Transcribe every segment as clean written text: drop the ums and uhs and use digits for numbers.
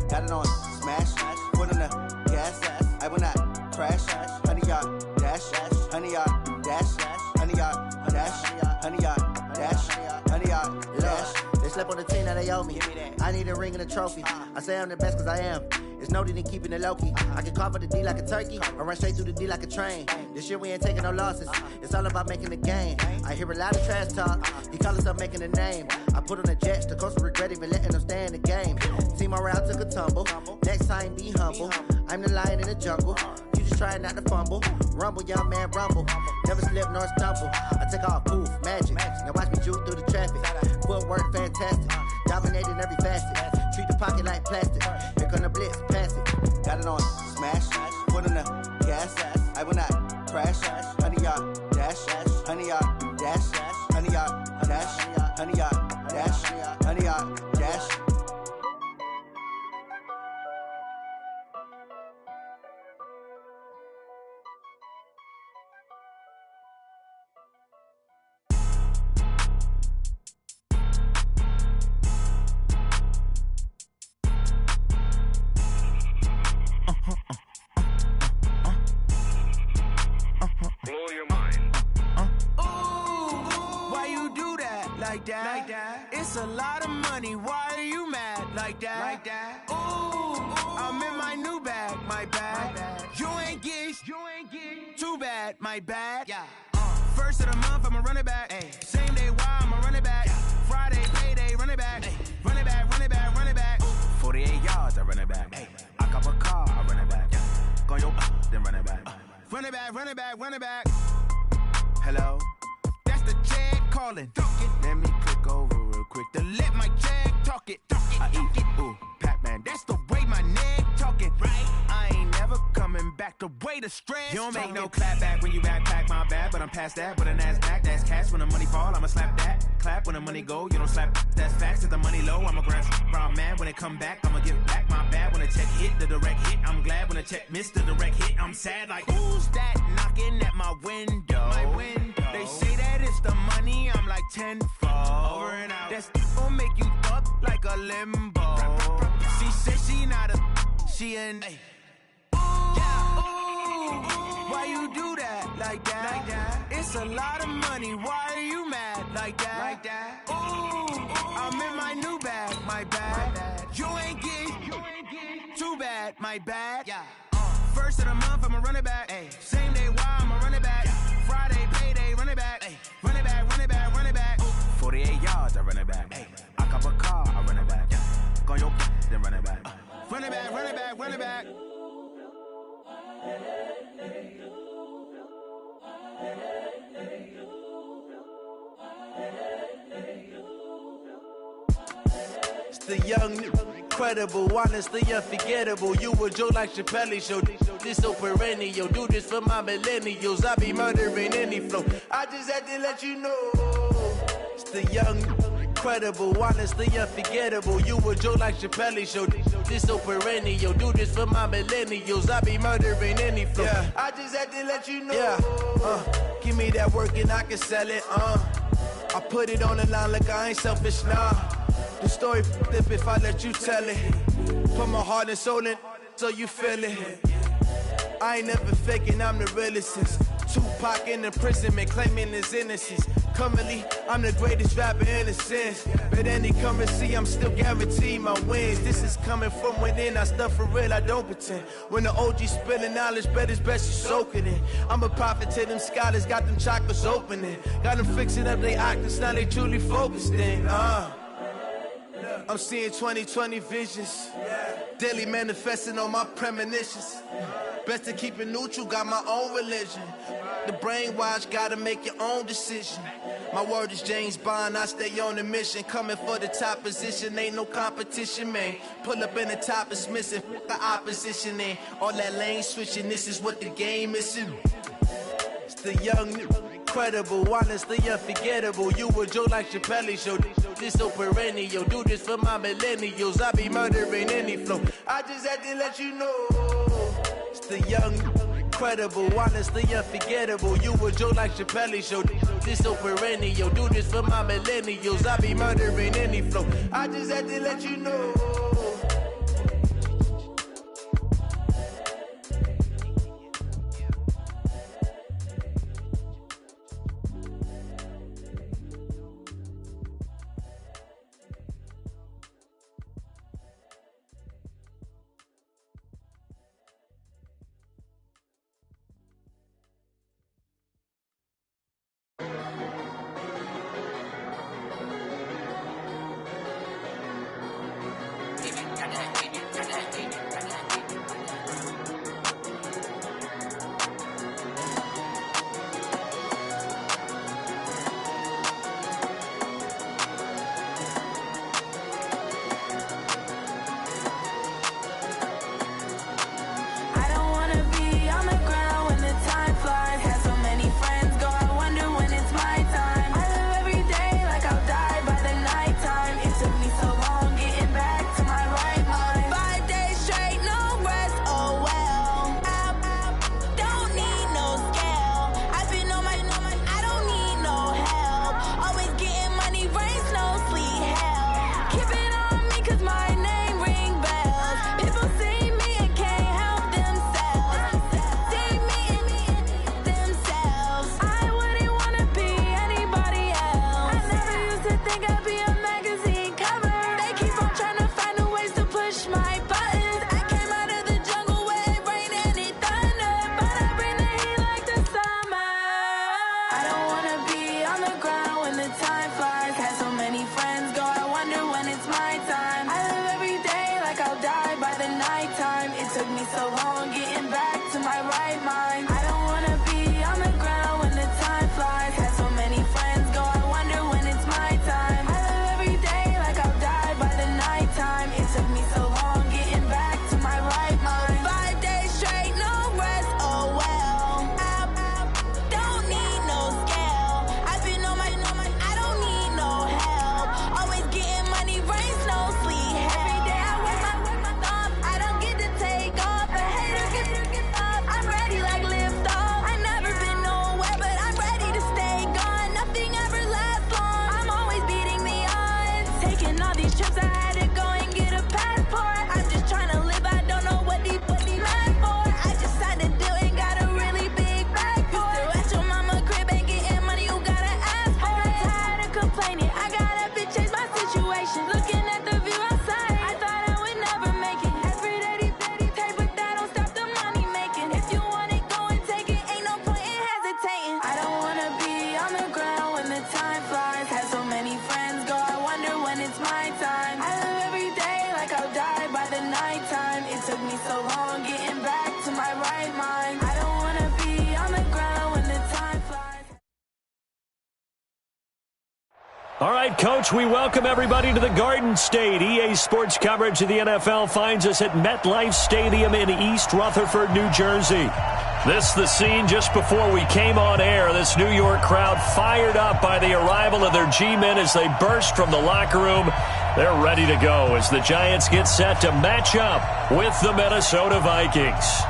got it on smash, foot on the gas, I will not crash, honey yard dash, honey yard dash, honey yard dash, honey yard dash, honey yard dash. They slept on the team that they owe me. I need a ring and a trophy. I say I'm the best cause I am. It's noted in keeping it low-key. I can carve up the D like a turkey or run straight through the D like a train. This year we ain't taking no losses. It's all about making the game. I hear a lot of trash talk. He call himself making a name. I put on the Jets. The coach will regret even letting them stay in the game. Team morale took a tumble. Next time be humble. I'm the lion in the jungle. You just trying not to fumble. Rumble, young man, rumble. Never slip nor stumble. I take off, poof, magic. Now watch me juke through the traffic. Footwork fantastic. Dominating every facet. Treat the pocket like plastic. Here come the blitz, pass it. Got it on smash, foot on the gas, I will not crash, honey yard dash, honey yard dash, honey yard dash, honey yard dash, honey yard dash. Blow your mind. Why you do that like that? It's a lot of money. Why are you mad like that? Ooh, I'm in my new bag, my bad. You ain't get too bad, my bad. First of the month, I'ma run it back. Same day, why I'ma run it back. Friday, payday, run it back. Run it back, run it back, run it back. 48 yards, I run it back. I cop a car, I run it back. Go yo, then run it back. Run it back, run it back, run it back. Hello? That's the jag calling. Let me click over real quick to let my jag talk it. I eat it, ooh, Pac-Man. That's the way my neck talking. Right? I ain't never coming back the way the stress. You don't make no clap back when you backpack, my bad. But I'm past that with a NASDAQ. That's cash when the money fall, I'ma slap that. Clap when the money go, you don't slap. That's facts. If the money low, I'ma grab brown man. When it come back, I'ma give back my bad. When the check hit, the direct hit. I'm glad when the check missed the direct hit. I'm sad like, who's that knocking at my window? My window. They say that it's the money, I'm like tenfold. Over and out. That's gon' make you up like a limbo. She said she not a, she an. Why you do that like that? It's a lot of money. Why are you mad like that? Ooh, I'm in my new bag, my bad. You ain't get too bad, my bad. First of the month, I'ma run it back. Same day, why I'ma run it back. Friday, payday, run it back. Run it back, run it back, run it back. 48 yards, I run it back. I cop a car, I run it back. Go yo, then run it back. Run it back, run it back, run it back. It's the young, incredible, honestly unforgettable. You a joke like Chappelle show. This so perennial. Do this for my millennials. I be murdering any flow. I just had to let you know. It's the young, incredible, honestly unforgettable. You a joke like Chappelle show. This so perennial. Do this for my millennials. I be murdering any flow. Yeah. I just had to let you know. Yeah. Give me that work and I can sell it. I put it on the line like I ain't selfish, nah. The story flip if I let you tell it. Put my heart and soul in so you feel it. I ain't never faking, I'm the realest since Tupac in imprisonment, claiming his innocence. Currently, I'm the greatest rapper in a sense. But any currency, I'm still guaranteed my wins. This is coming from within, I stuff for real, I don't pretend. When the OG spilling knowledge, bet it's best you soaking it. I'm a prophet to them scholars, got them chakras opening. Got them fixing up their octaves, now they truly focused in. I'm seeing 2020 visions. Daily manifesting on my premonitions. Best to keep it neutral, got my own religion. The brainwash, gotta make your own decision. My word is James Bond, I stay on the mission. Coming for the top position, ain't no competition, man. Pull up in the top, it's missing, the opposition in. All that lane switching, this is what the game is. It's the young, incredible, honestly unforgettable. You a joke like Chappelle show. This so perennial. Do this for my millennials. I be murdering any flow. I just had to let you know. It's the young, incredible, honestly unforgettable. You a joke like Chappelle show. This so perennial. Do this for my millennials. I be murdering any flow. I just had to let you know. took me so long getting back to my right mind. I don't wanna be on the ground when the time flies. Had so many friends go, I wonder when it's my time. I live every day like I'll die by the nighttime. It took me so long getting back to my right mind. 5 days straight, no rest, oh well. I don't need no scale. I've been on my, I don't need no help. Always getting money, rains, no sleep. Every day I work my thumb. I don't get to take off. A hater get up. I'm ready like lift off. I never been nowhere, but I'm ready to stay gone. Nothing ever lasts long. I'm always beating the odds. Taking all these trips, I had to go and get a passport. I'm just trying to live. I don't know what the mad for. I just had to do it. Got a really big bag for it. At your mama crib ain't getting money. You gotta ask for it. Tired of complaining. I gotta change my situation. Looking at the view outside, I thought I would never make it. Every day they pay, but that don't stop the money making. If you want it, go and take it. Ain't no point in hesitating. I don't wanna be on the ground when the time flies. Had so many friends go, I wonder when it's my time. I live every day like I'll die by the nighttime. It took me so long getting back to my right mind. I don't wanna be on the ground when the time flies. All right, Coach, we welcome everybody to the Garden State. EA Sports coverage of the NFL finds us at MetLife Stadium in East Rutherford, New Jersey. This is the scene just before we came on air. This New York crowd fired up by the arrival of their G-men as they burst from the locker room. They're ready to go as the Giants get set to match up with the Minnesota Vikings.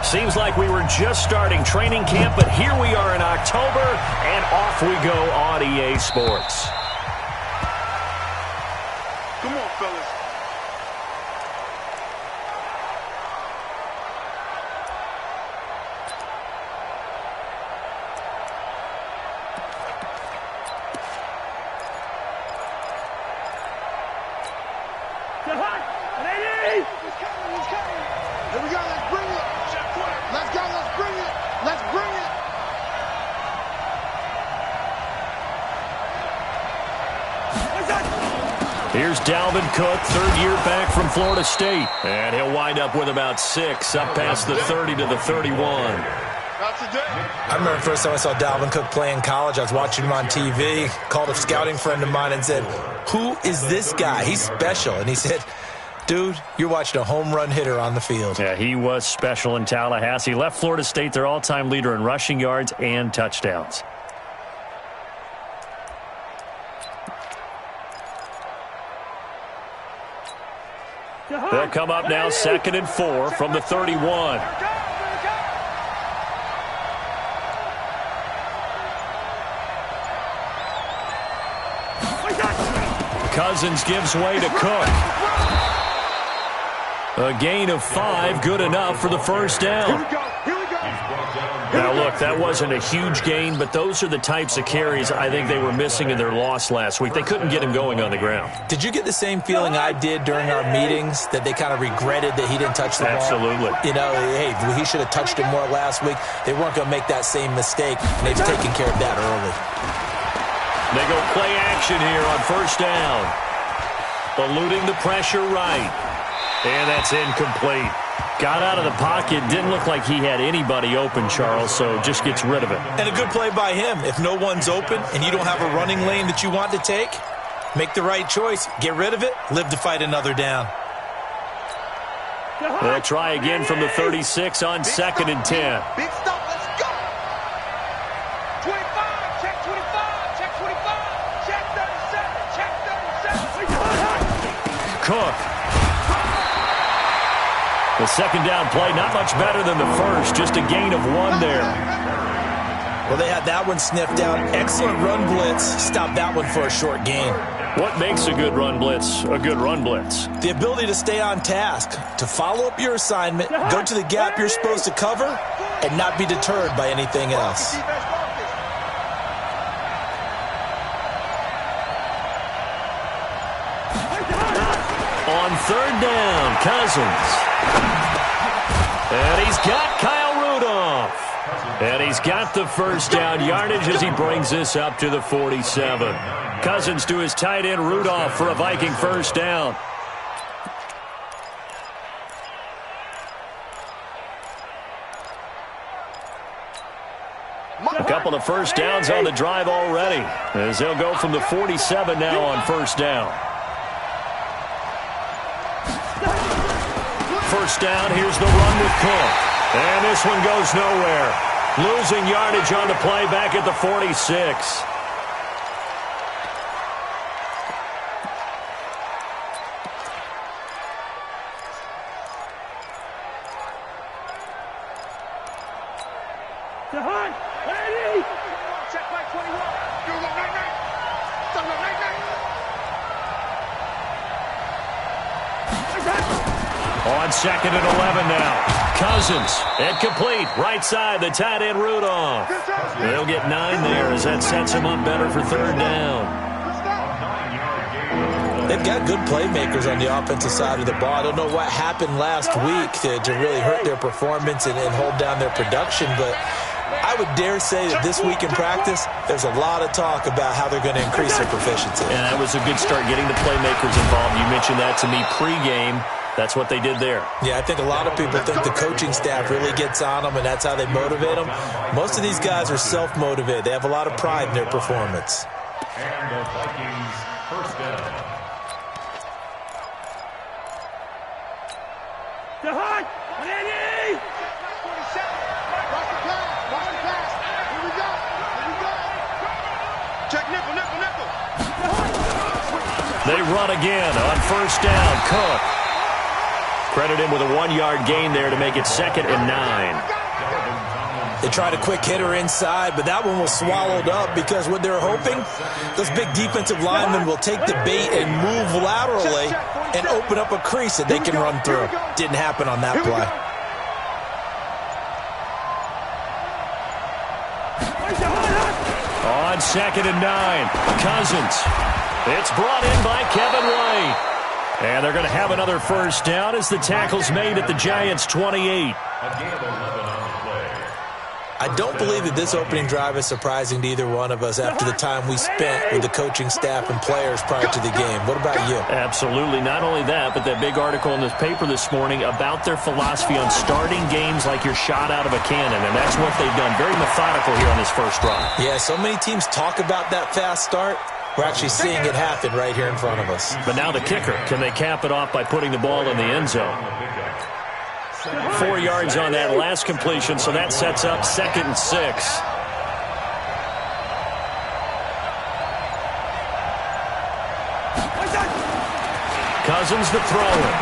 Seems like we were just starting training camp, but here we are in October, and off we go on EA Sports. Come on, fellas. Here we go, let's bring it. Let's go, let's bring it. Let's bring it. Here's Dalvin Cook, third year back from Florida State. And he'll wind up with about 6, up past the 30 to the 31. I remember the first time I saw Dalvin Cook play in college. I was watching him on TV, called a scouting friend of mine and said, "Who is this guy? He's special." And he said, "Dude, you're watching a home run hitter on the field." Yeah, he was special in Tallahassee. Left Florida State their all-time leader in rushing yards and touchdowns. They'll come up now 2nd and 4 from the 31. Cousins gives way to Cook. A gain of 5, good enough for the first down. Now, look, that wasn't a huge gain, but those are the types of carries I think they were missing in their loss last week. They couldn't get him going on the ground. Did you get the same feeling I did during our meetings, that they kind of regretted that he didn't touch the ball? Absolutely. You know, hey, he should have touched it more last week. They weren't going to make that same mistake, and they've taken care of that early. They go play action here on first down. Eluding the pressure right. And that's incomplete. Got out of the pocket. Didn't look like he had anybody open, Charles, so just gets rid of it. And a good play by him. If no one's open and you don't have a running lane that you want to take, make the right choice. Get rid of it. Live to fight another down. They'll try again from the 36 on 2nd and 10. Big stop, let's go. 25, check 25, check 25, check 37, check 37. Cook. The second down play, not much better than the first, just a gain of 1 there. Well, they had that one sniffed out. Excellent run blitz. Stop that one for a short gain. What makes a good run blitz a good run blitz? The ability to stay on task, to follow up your assignment, go to the gap you're supposed to cover, and not be deterred by anything else. On 3rd down, Cousins. And he's got Kyle Rudolph. And he's got the first down yardage as he brings this up to the 47. Cousins to his tight end Rudolph for a Viking first down. A couple of first downs on the drive already, as they'll go from the 47 now on first down. First down, here's the run with Cook. And this one goes nowhere. Losing yardage on the play back at the 46. On second and 11 now. Cousins, incomplete, right side, the tight end Rudolph. They'll get 9 there as that sets him up better for third down. They've got good playmakers on the offensive side of the ball. I don't know what happened last week to really hurt their performance and hold down their production, but I would dare say that this week in practice, there's a lot of talk about how they're going to increase their proficiency. And that was a good start, getting the playmakers involved. You mentioned that to me pregame. That's what they did there. Yeah, I think a lot of people think the coaching staff really gets on them, and that's how they motivate them. Most of these guys are self-motivated. They have a lot of pride in their performance. And the Vikings first down. They run again on first down. Cook. Credit him with a 1-yard gain there to make it 2nd and 9. They tried a quick hitter inside, but that one was swallowed up because what they're hoping, those big defensive linemen will take the bait and move laterally and open up a crease that they can run through. Didn't happen on that play. On 2nd and 9, Cousins. It's brought in by Kevin White. And they're going to have another first down as the tackle's made at the Giants' 28. I don't believe that this opening drive is surprising to either one of us after the time we spent with the coaching staff and players prior to the game. What about you? Absolutely. Not only that, but that big article in the paper this morning about their philosophy on starting games like you're shot out of a cannon, and that's what they've done. Very methodical here on this first drive. Yeah, so many teams talk about that fast start. We're actually seeing it happen right here in front of us. But now the kicker. Can they cap it off by putting the ball in the end zone? 4 yards on that last completion, so that sets up 2nd and 6. Cousins to throw it.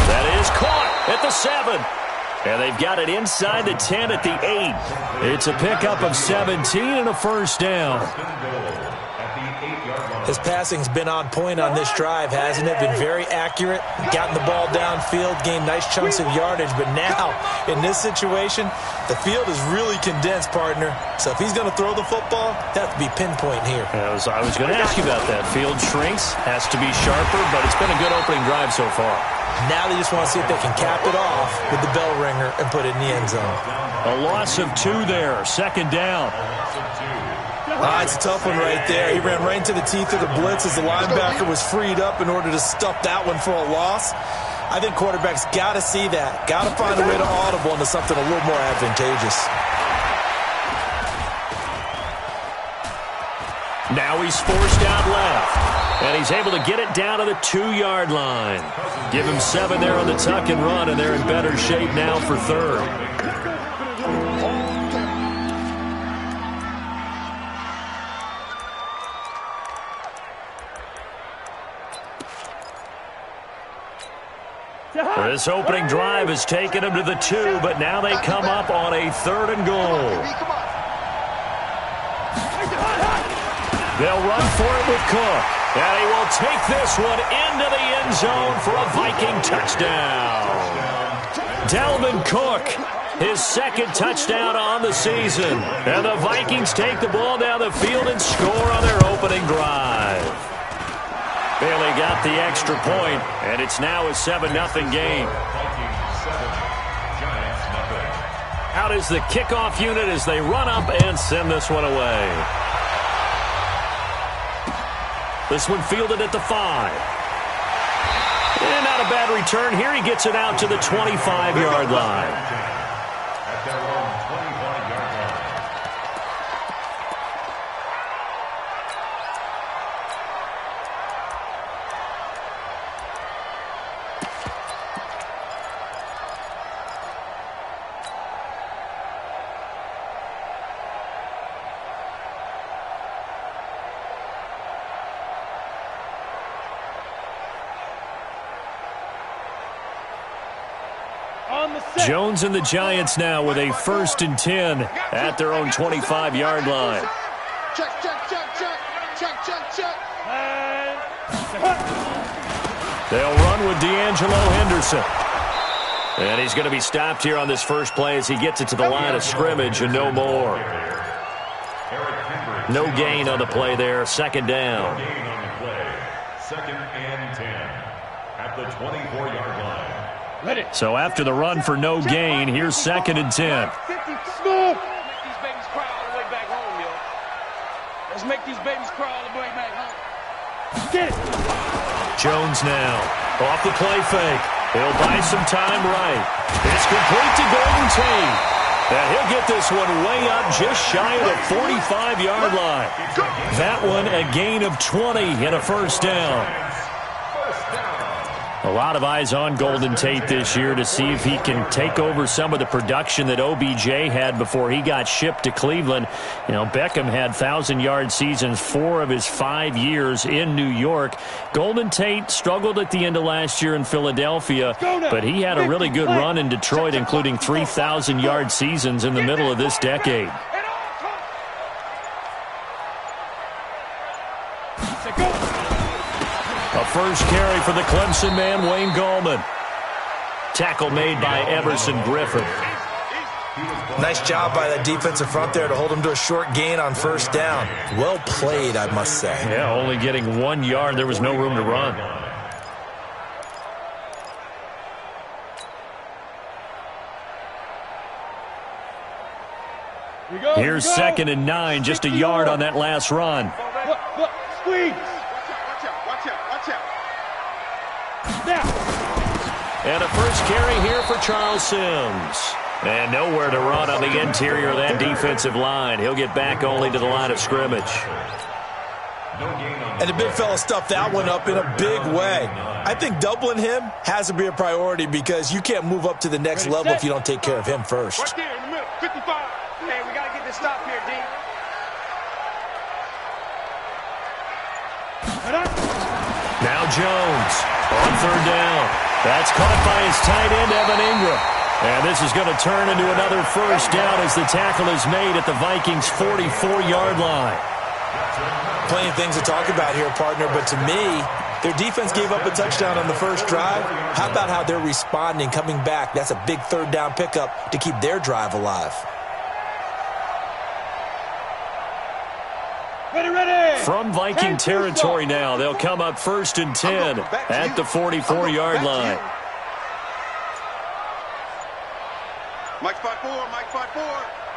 That is caught at the 7. And they've got it inside the 10 at the 8. It's a pickup of 17 and a first down. His passing's been on point on this drive, hasn't it? Been very accurate, gotten the ball downfield, gained nice chunks of yardage. But now, in this situation, the field is really condensed, partner. So if he's going to throw the football, that would be pinpoint here. I was going to ask you about that. Field shrinks, has to be sharper, but it's been a good opening drive so far. Now they just want to see if they can cap it off with the bell ringer and put it in the end zone. A loss of 2 there, 2nd down. It's a tough one right there. He ran right into the teeth of the blitz as the linebacker was freed up in order to stuff that one for a loss. I think quarterbacks got to see that. Got to find a way to audible into something a little more advantageous. Now he's forced out left. And he's able to get it down to the 2-yard line. Give him 7 there on the tuck and run, and they're in better shape now for third. This opening drive has taken them to the 2, but now they come up on a 3rd and goal. They'll run for it with Cook. And he will take this one into the end zone for a Viking touchdown. Dalvin Cook, his 2nd touchdown on the season. And the Vikings take the ball down the field and score on their opening drive. Bailey got the extra point, and it's now a 7-0 game. Out is the kickoff unit as they run up and send this one away. This one fielded at the 5. And not a bad return here. He gets it out to the 25-yard line. At their own 25-yard line. Jones and the Giants now with a 1st and 10 at their own 25-yard line. Check, check, check, check, check, check, check. They'll run with D'Angelo Henderson. And he's going to be stopped here on this first play as he gets it to the line of scrimmage and no more. No gain on the play there. 2nd down. No gain on the play. 2nd and 10 at the 24-yard line. So after the run for no gain, here's 2nd and 10. Smooth. Make these babies cry all the way back home, yo. Let's make these babies cry all the way back home. Get it. Jones now. Off the play fake. He'll buy some time right. It's complete to Golden Tate. And he'll get this one way up just shy of the 45-yard line. That one a gain of 20 and a 1st down. A lot of eyes on Golden Tate this year to see if he can take over some of the production that OBJ had before he got shipped to Cleveland. You know, Beckham had 1,000-yard seasons 4 of his 5 years in New York. Golden Tate struggled at the end of last year in Philadelphia, but he had a really good run in Detroit, including 3,000-yard seasons in the middle of this decade. A first carry for the Clemson man, Wayne Gallman. Tackle made by Everson Griffin. Nice job by that defensive front there to hold him to a short gain on 1st down. Well played, I must say. Yeah, only getting 1 yard. There was no room to run. Here's 2nd and 9, just a yard on that last run. Squeeze. And a first carry here for Charles Sims. And nowhere to run on the interior of that defensive line. He'll get back only to the line of scrimmage. And the big fella stuffed that one up in a big way. I think doubling him has to be a priority because you can't move up to the next level if you don't take care of him first. Right there in the middle, 55. Hey, we got to get this stop here, D. Now Jones on 3rd down. That's caught by his tight end, Evan Ingram. And this is going to turn into another 1st down as the tackle is made at the Vikings' 44-yard line. Plenty of things to talk about here, partner, but to me, their defense gave up a touchdown on the first drive. How about how they're responding, coming back? That's a big 3rd down pickup to keep their drive alive. Ready. From Viking territory now, they'll come up 1st and 10 at the 44-yard line. Mike spot 4, Mike spot 4,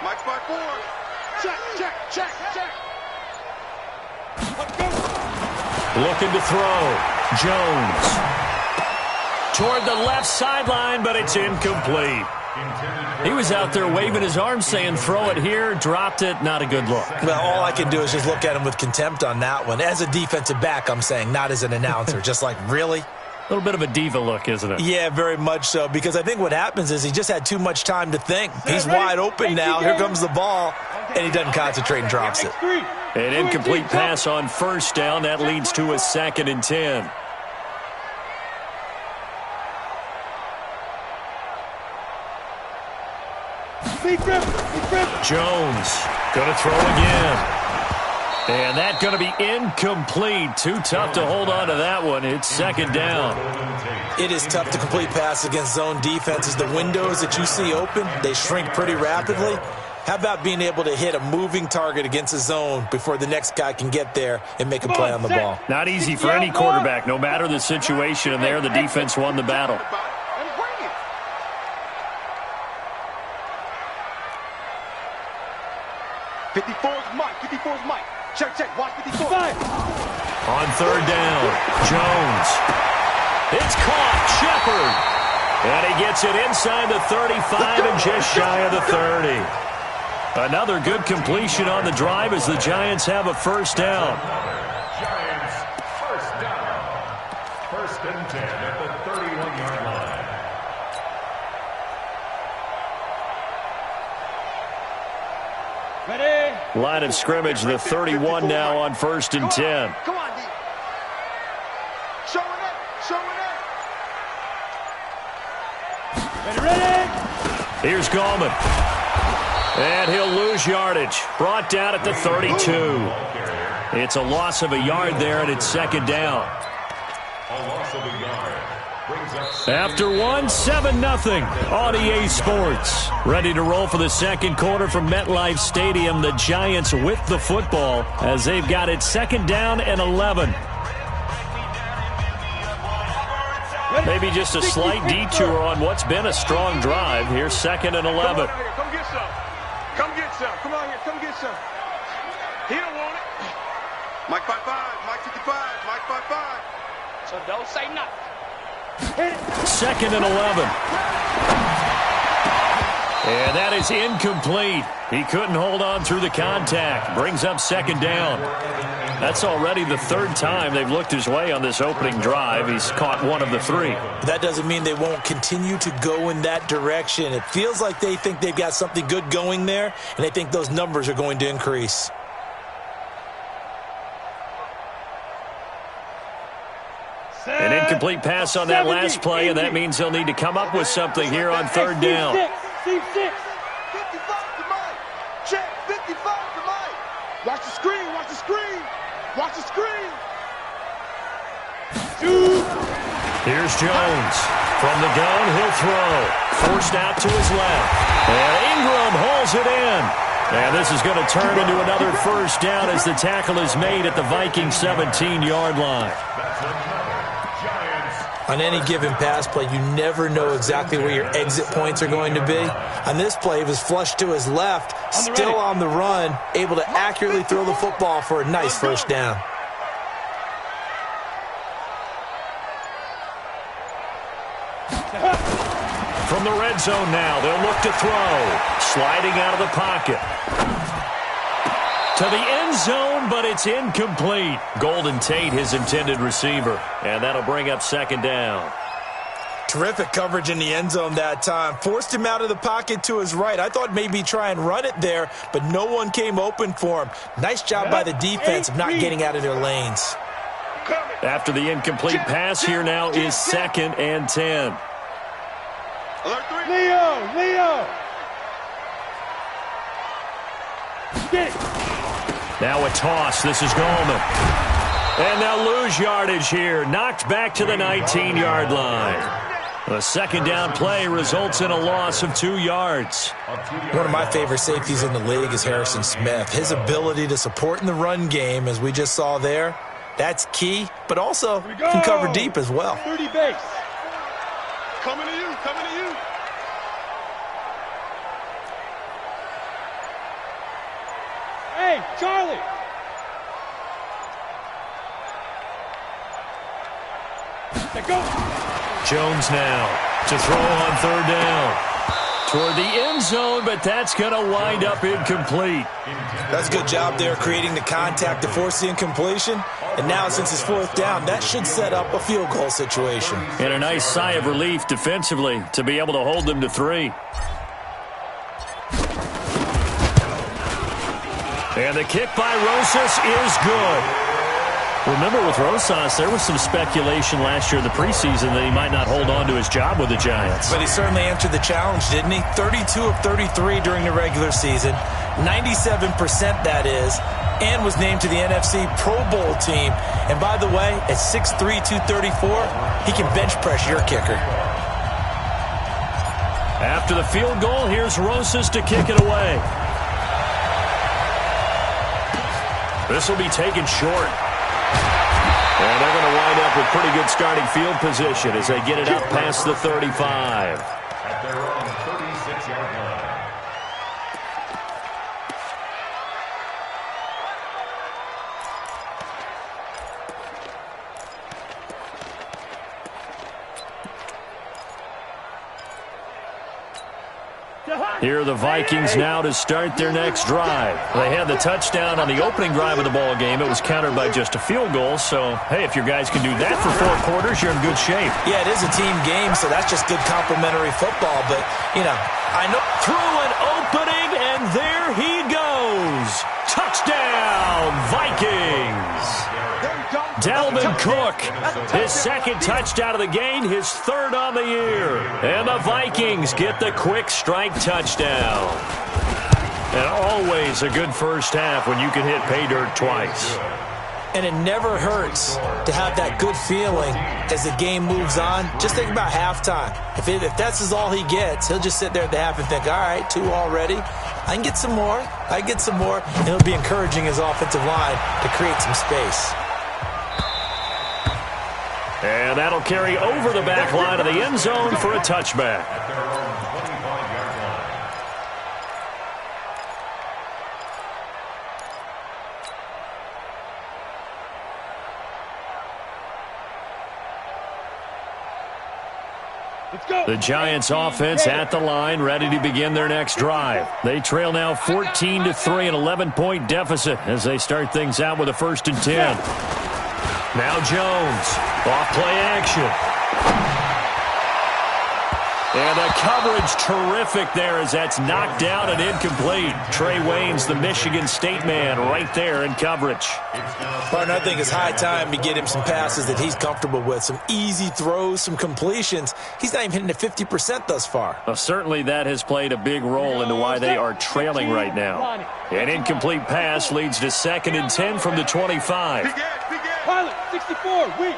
Mike spot 4. Check, check, check, check. Let's go. Looking to throw. Jones. Toward the left sideline, but it's incomplete. He was out there waving his arms saying, throw it here, dropped it, not a good look. Well, all I can do is just look at him with contempt on that one. As a defensive back, I'm saying, not as an announcer. Just like, really? A little bit of a diva look, isn't it? Yeah, very much so, because I think what happens is he just had too much time to think. He's wide open now. Here comes the ball, and he doesn't concentrate and drops it. An incomplete pass on 1st down. That leads to a 2nd and 10. Jones going to throw again. And that's going to be incomplete. Too tough to hold on to that one. It's 2nd down. It is tough to complete pass against zone defenses. The windows that you see open, they shrink pretty rapidly. How about being able to hit a moving target against a zone before the next guy can get there and make a play on the ball? Not easy for any quarterback, no matter the situation. And there, the defense won the battle. 54's Mike. 54's Mike. Check, check. Watch 54. On third down, Jones. It's caught. Shepard. And he gets it inside the 35 and just shy of the 30. Another good completion on the drive as the Giants have a first down. Giants first down. First and 10 at the 31-yard line. Ready? Line of scrimmage, the 31 now on first and 10. Come on, D. Showing it. Showing it. Ready? Here's Gallman. And he'll lose yardage. Brought down at the 32. It's a loss of a yard there, and it's second down. A loss of a yard. Brings up After 7-0 on EA Sports. Ready to roll for the second quarter from MetLife Stadium. The Giants with the football as they've got it second down and 11. Maybe just a slight detour on what's been a strong drive. Here's second and 11. Come get some. Come get some. Come on here. Come get some. He don't want it. Mike 5-5. Mike 55. Mike 5-5. So don't say nothing. Second and 11. And that is incomplete. He couldn't hold on through the contact. Brings up second down. That's already the third time they've looked his way on this opening drive. He's caught one of the three. That doesn't mean they won't continue to go in that direction. It feels like they think they've got something good going there, and they think those numbers are going to increase. An incomplete pass on that last play, and that means they'll need to come up with something here on third down. 55 to Mike. Check. 55 to Mike. Watch the screen. Watch the screen. Watch the screen. Here's Jones. From the gun, he'll throw. Forced out to his left. And Ingram holds it in. And this is going to turn into another first down as the tackle is made at the Vikings 17-yard line. On any given pass play, you never know exactly where your exit points are going to be. On this play, he was flushed to his left, still on the run, able to accurately throw the football for a nice first down. From the red zone now, they'll look to throw. Sliding out of the pocket. To the end zone, but it's incomplete. Golden Tate, his intended receiver. And that'll bring up second down. Terrific coverage in the end zone that time. Forced him out of the pocket to his right. I thought maybe try and run it there, but no one came open for him. Nice job by the defense of not getting out of their lanes. After the incomplete pass, here now is second and 10. Leo! Get it! Now a toss. This is Gallman. And they'll lose yardage here. Knocked back to the 19-yard line. A second down play results in a loss of 2 yards. One of my favorite safeties in the league is Harrison Smith. His ability to support in the run game, as we just saw there, that's key, but also can cover deep as well. 30 base. Coming to you. Coming to you. Hey, Charlie! Let go! Jones now to throw on third down. Toward the end zone, but that's going to wind up incomplete. That's a good job there creating the contact to force the incompletion. And now, since it's fourth down, that should set up a field goal situation. And a nice sigh of relief defensively to be able to hold them to 3. And the kick by Rosas is good. Remember, with Rosas, there was some speculation last year in the preseason that he might not hold on to his job with the Giants. But he certainly answered the challenge, didn't he? 32 of 33 during the regular season, 97% that is, and was named to the NFC Pro Bowl team. And by the way, at 6'3", 234, he can bench press your kicker. After the field goal, here's Rosas to kick it away. This will be taken short. And they're going to wind up with pretty good starting field position as they get it up past the 35. At their own 36-yard line. Here are the Vikings now to start their next drive. They had the touchdown on the opening drive of the ball game. It was countered by just a field goal. So, hey, if your guys can do that for 4 quarters, you're in good shape. Yeah, it is a team game, so that's just good complementary football. But, you know, I know. Through an opening, and there he goes. Touchdown, Vikings. Dalvin Cook, his second touchdown of the game, his 3rd on the year. And the Vikings get the quick strike touchdown. And always a good first half when you can hit pay dirt twice. And it never hurts to have that good feeling as the game moves on. Just think about halftime. If that's all he gets, he'll just sit there at the half and think, all right, 2 already. I can get some more. And he'll be encouraging his offensive line to create some space. And that'll carry over the back line of the end zone for a touchback. The Giants offense at the line, ready to begin their next drive. They trail now 14-3, an 11-point deficit as they start things out with a 1st and 10. Now Jones, off play action. And the coverage terrific there as that's knocked down and incomplete. Trey Waynes, the Michigan State man, right there in coverage. Partner, I think it's high time to get him some passes that he's comfortable with. Some easy throws, some completions. He's not even hitting at 50% thus far. Well, certainly that has played a big role into why they are trailing right now. An incomplete pass leads to 2nd and 10 from the 25. Pilot, 64, weak.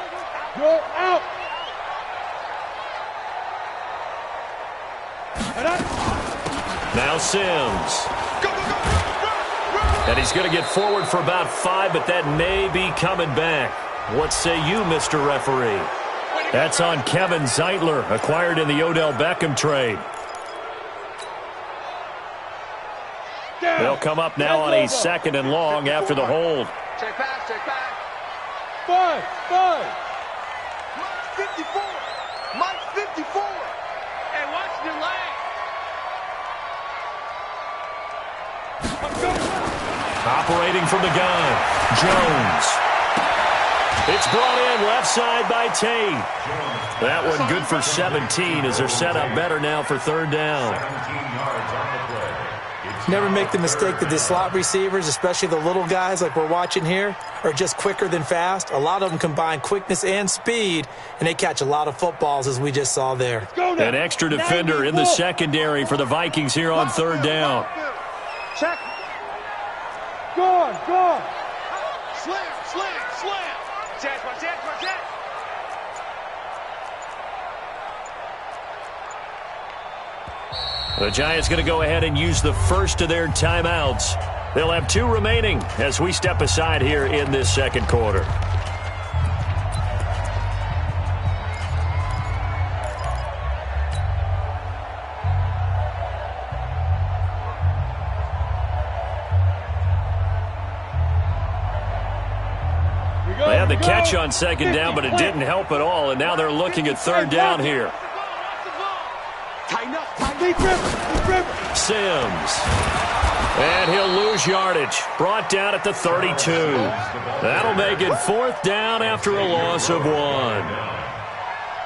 You're out. Now Sims. And he's going to get forward for about 5, but that may be coming back. What say you, Mr. Referee? That's on Kevin Zeitler, acquired in the Odell Beckham trade. They'll come up now on a 2nd and long after the hold. Check back, check back. 5. Mike's 54. Mike's 54. Hey, watch the leg. Operating from the gun, Jones. It's brought in left side by Tate. That one good for 17 as they're set up better now for 3rd down. Never make the mistake that the slot receivers, especially the little guys like we're watching here, are just quicker than fast. A lot of them combine quickness and speed, and they catch a lot of footballs as we just saw there. An extra defender in the secondary for the Vikings here on 3rd down. Check. Go on. Slam. Check. The Giants going to go ahead and use the first of their timeouts. They'll have 2 remaining as we step aside here in this 2nd quarter. They had the catch on 2nd down, but it didn't help at all, and now they're looking at 3rd down here. Sims. And he'll lose yardage. Brought down at the 32. That'll make it 4th down after a loss of 1.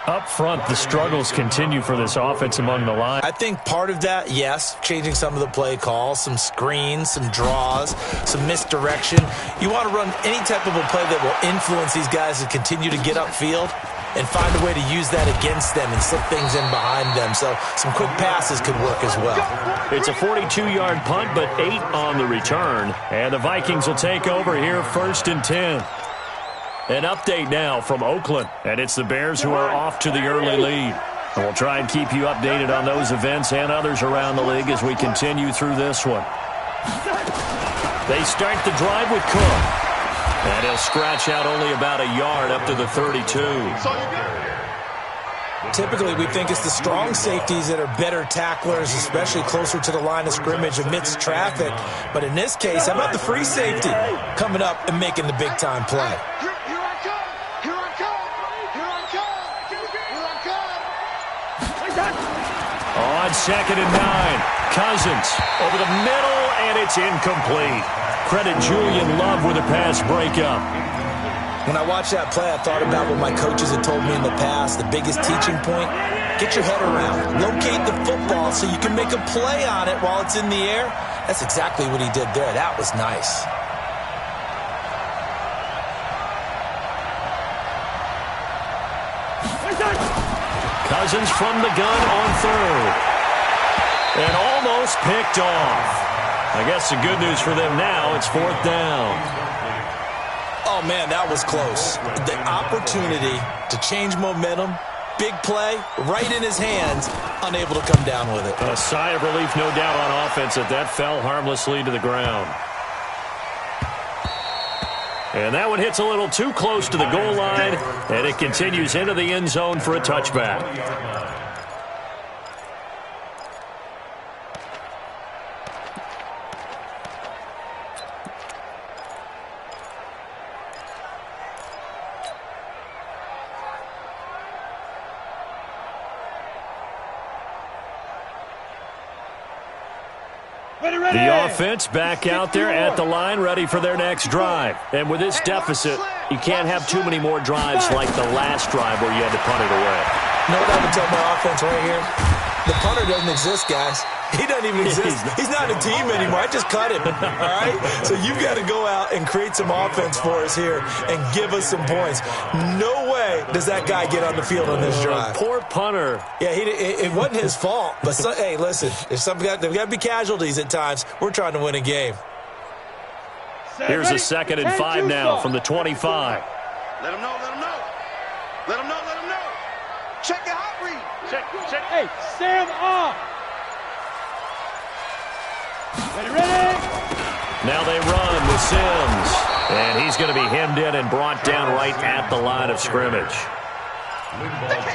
Up front, the struggles continue for this offense among the line. I think part of that, yes, changing some of the play calls, some screens, some draws, some misdirection. You want to run any type of a play that will influence these guys to continue to get upfield and find a way to use that against them and slip things in behind them. So some quick passes could work as well. It's a 42-yard punt, but 8 on the return. And the Vikings will take over here 1st and 10. An update now from Oakland, and it's the Bears who are off to the early lead. And we'll try and keep you updated on those events and others around the league as we continue through this one. They start the drive with Cook. And he'll scratch out only about a yard up to the 32. Typically, we think it's the strong safeties that are better tacklers, especially closer to the line of scrimmage amidst traffic. But in this case, how about the free safety coming up and making the big-time play? On on 2nd and 9. Cousins over the middle, and it's incomplete. Credit Julian Love with a pass breakup. When I watched that play, I thought about what my coaches had told me in the past. The biggest teaching point, get your head around. Locate the football so you can make a play on it while it's in the air. That's exactly what he did there. That was nice. Cousins from the gun on 3rd. And almost picked off. I guess the good news for them now, it's 4th down. Oh, man, that was close. The opportunity to change momentum, big play, right in his hands, unable to come down with it. A sigh of relief, no doubt, on offense that fell harmlessly to the ground. And that one hits a little too close to the goal line, and it continues into the end zone for a touchback. The offense back out there at the line, ready for their next drive. And with this deficit, you can't have too many more drives like the last drive where you had to punt it away. You know what I would tell my offense right here? The punter doesn't exist, guys. He doesn't even exist. He's not a team anymore. I just cut him, all right? So you've got to go out and create some offense for us here and give us some points. No way does that guy get on the field on this drive. Poor punter. Yeah, it wasn't his fault. But, hey, listen, there's got to be casualties at times. We're trying to win a game. Here's a 2nd and 5 now from the 25. Let him know, let him know. Let him know, let him know. Check your hot read. Check. Hey, Sam off. Ready? Now they run with Sims. And he's going to be hemmed in and brought down right at the line of scrimmage.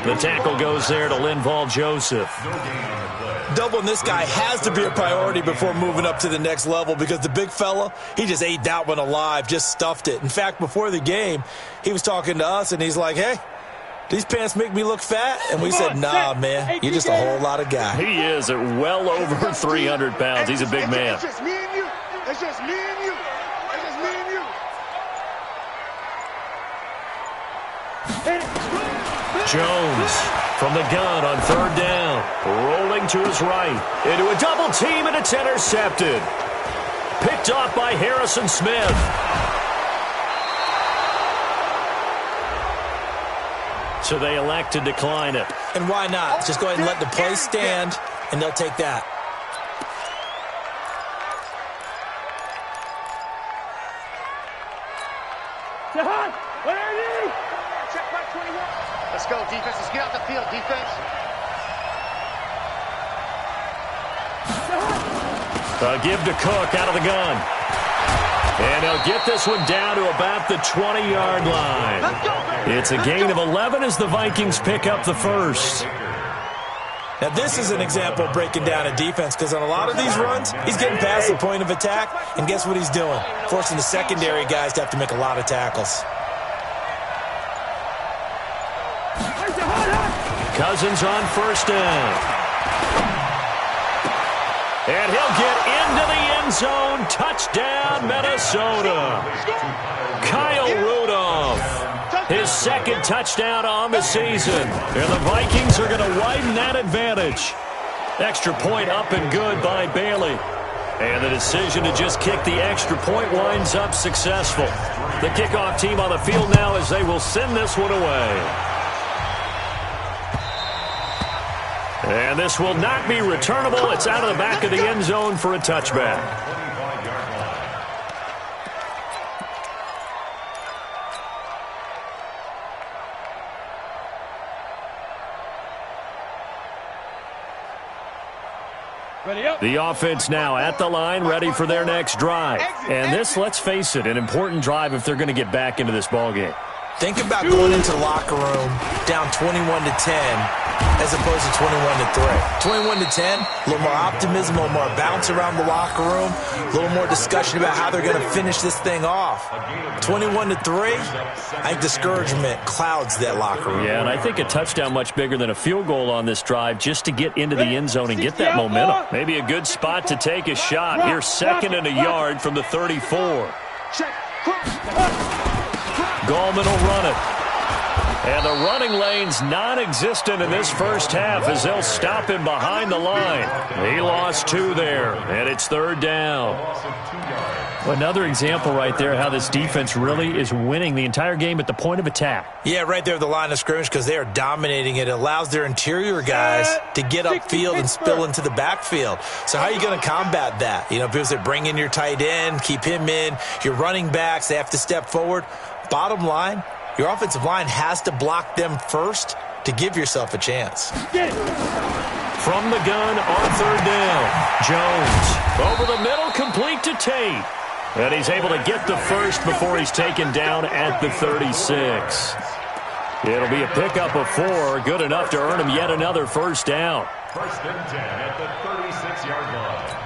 The tackle goes there to Linval Joseph. Doubling this guy has to be a priority before moving up to the next level because the big fella, he just ate that one alive, just stuffed it. In fact, before the game, he was talking to us, and he's like, hey, these pants make me look fat? And we said, nah, man, you're just a whole lot of guy. He is at well over 300 pounds. He's a big man. It's just me and you. It's just me and you. It's just me and you. Jones from the gun on 3rd down. Rolling to his right. Into a double team, and it's intercepted. Picked off by Harrison Smith. So they elect to decline it. And why not? Just go ahead and let the play stand, and they'll take that. Where are you? Check back 21. Let's go, defense. Let's get out the field, defense. Give to Cook out of the gun. And they'll get this one down to about the 20-yard line. It's a gain of 11 as the Vikings pick up the first. Now, this is an example of breaking down a defense because on a lot of these runs, he's getting past the point of attack, and guess what he's doing? Forcing the secondary guys to have to make a lot of tackles. Cousins on 1st down. And he'll get into the end zone. Touchdown, Minnesota. Kyle Rudolph, his 2nd touchdown on the season. And the Vikings are going to widen that advantage. Extra point up and good by Bailey. And the decision to just kick the extra point winds up successful. The kickoff team on the field now as they will send this one away. And this will not be returnable. It's out of the back of the end zone for a touchback. The offense now at the line, ready for their next drive. And this, let's face it, an important drive if they're going to get back into this ballgame. Think about going into the locker room down 21-10 as opposed to 21-3. 21-10, a little more optimism, a little more bounce around the locker room, a little more discussion about how they're going to finish this thing off. 21-3, I think discouragement clouds that locker room. Yeah, and I think a touchdown much bigger than a field goal on this drive just to get into the end zone and get that momentum. Maybe a good spot to take a shot. Here's 2nd and a yard from the 34. Gallman will run it. And the running lane's non-existent in this first half as they'll stop him behind the line. He lost 2 there, and it's 3rd down. Another example right there how this defense really is winning the entire game at the point of attack. Yeah, right there at the line of scrimmage because they are dominating it. It allows their interior guys to get upfield and spill into the backfield. So how are you going to combat that? You know, people say bring in your tight end, keep him in. Your running backs, they have to step forward. Bottom line, your offensive line has to block them first to give yourself a chance. From the gun on 3rd down, Jones over the middle, complete to Tate. And he's able to get the first before he's taken down at the 36. It'll be a pickup of 4, good enough to earn him yet another first down. 1st and 10 at the 36-yard line.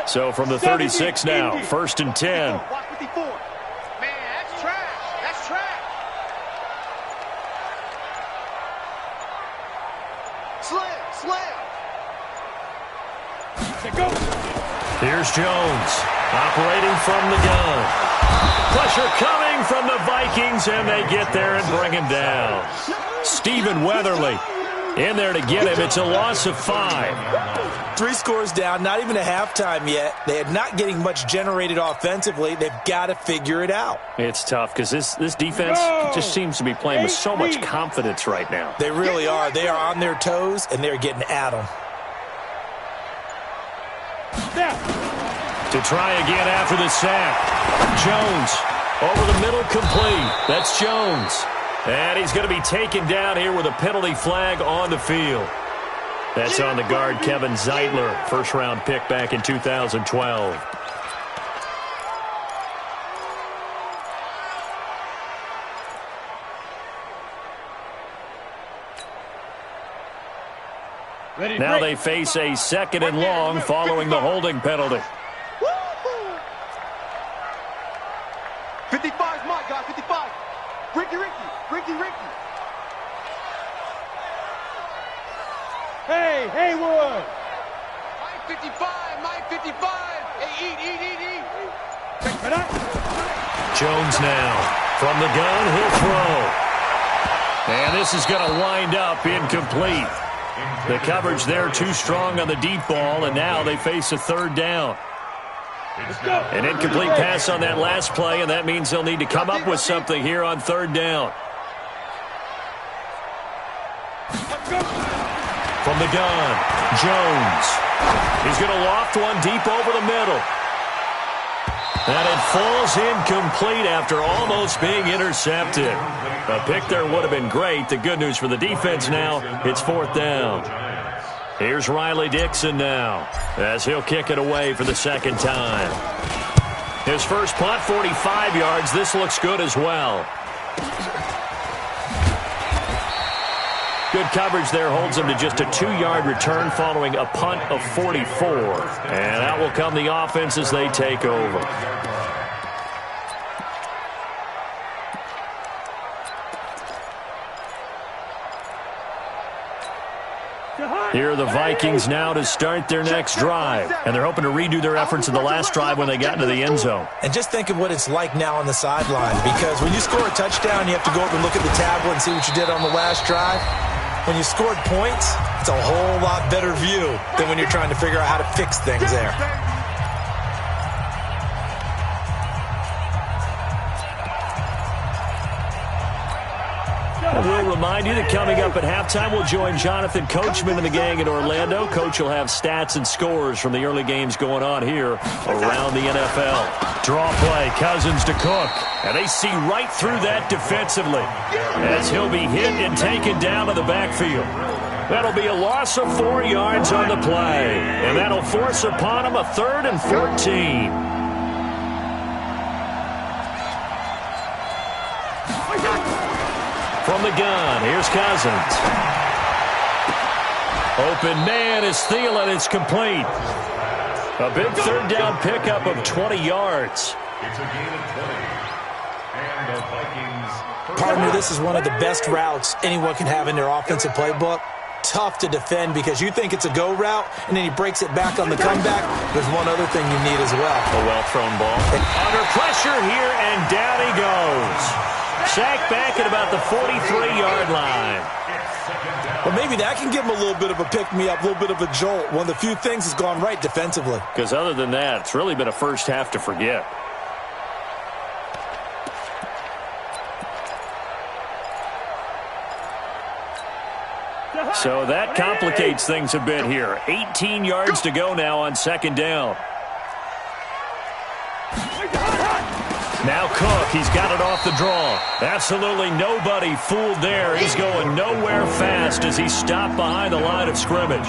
So from the 36 now, 1st and 10. Man, that's trash. That's trash. Slam. Here's Jones, operating from the gun. Pressure coming from the Vikings, and they get there and bring him down. Stephen Weatherly in there to get him. It's a loss of 5. 3 scores down, not even a halftime yet. They are not getting much generated offensively. They've got to figure it out. It's tough because this defense just seems to be playing with so much confidence right now. They really are. They are on their toes, and they're getting at them. To try again after the sack. Jones over the middle, complete. That's Jones. And he's going to be taken down here with a penalty flag on the field. That's on the guard, Kevin Zeitler, first-round pick back in 2012. Now they face a 2nd and long following the holding penalty. 55's my guy, 55. Ricky. Hey, Haywood. My 55. Hey, eat. Jones now from the gun, he'll throw. And this is going to wind up incomplete. The coverage there too strong on the deep ball, and now they face a 3rd down. An incomplete pass on that last play, and that means they'll need to come up with something here on 3rd down. From the gun, Jones. He's going to loft one deep over the middle. And it falls incomplete after almost being intercepted. A pick there would have been great. The good news for the defense now, it's 4th down. Here's Riley Dixon now as he'll kick it away for the 2nd time. His first punt, 45 yards. This looks good as well. Good coverage there holds him to just a 2-yard return following a punt of 44. And out will come the offense as they take over. Here are the Vikings now to start their next drive. And they're hoping to redo their efforts in the last drive when they got into the end zone. And just think of what it's like now on the sideline, because when you score a touchdown, you have to go up and look at the tablet and see what you did on the last drive. When you scored points, it's a whole lot better view than when you're trying to figure out how to fix things there. We'll remind you that coming up at halftime, we'll join Jonathan Coachman and the gang in Orlando. Coach will have stats and scores from the early games going on here around the NFL. Draw play, Cousins to Cook. And they see right through that defensively as he'll be hit and taken down to the backfield. That'll be a loss of 4 yards on the play. And that'll force upon him a 3rd and 14. From the gun, here's Cousins. Open man is Thielen. It's complete. A big 3rd down pickup of 20 yards. It's a gain of 20. And the Vikings. Partner, this is one of the best routes anyone can have in their offensive playbook. Tough to defend because you think it's a go route, and then he breaks it back on the comeback. There's one other thing you need as well. A well-thrown ball. Under pressure here, and down he goes. Sacked back at about the 43-yard line. Well, maybe that can give him a little bit of a pick-me-up, a little bit of a jolt. One of the few things has gone right defensively. Because other than that, it's really been a first half to forget. So that complicates things a bit here. 18 yards to go now on 2nd down. Now Cook, he's got it off the draw. Absolutely nobody fooled there. He's going nowhere fast as he stopped behind the line of scrimmage.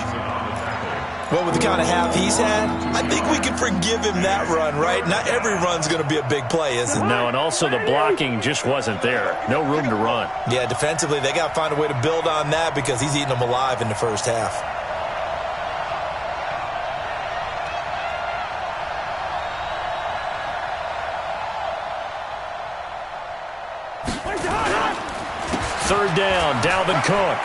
Well, with the kind of half he's had, I think we can forgive him that run, right? Not every run's going to be a big play, is it? No, and also the blocking just wasn't there. No room to run. Yeah, defensively, they got to find a way to build on that because he's eating them alive in the first half. Third down, Dalvin Cook.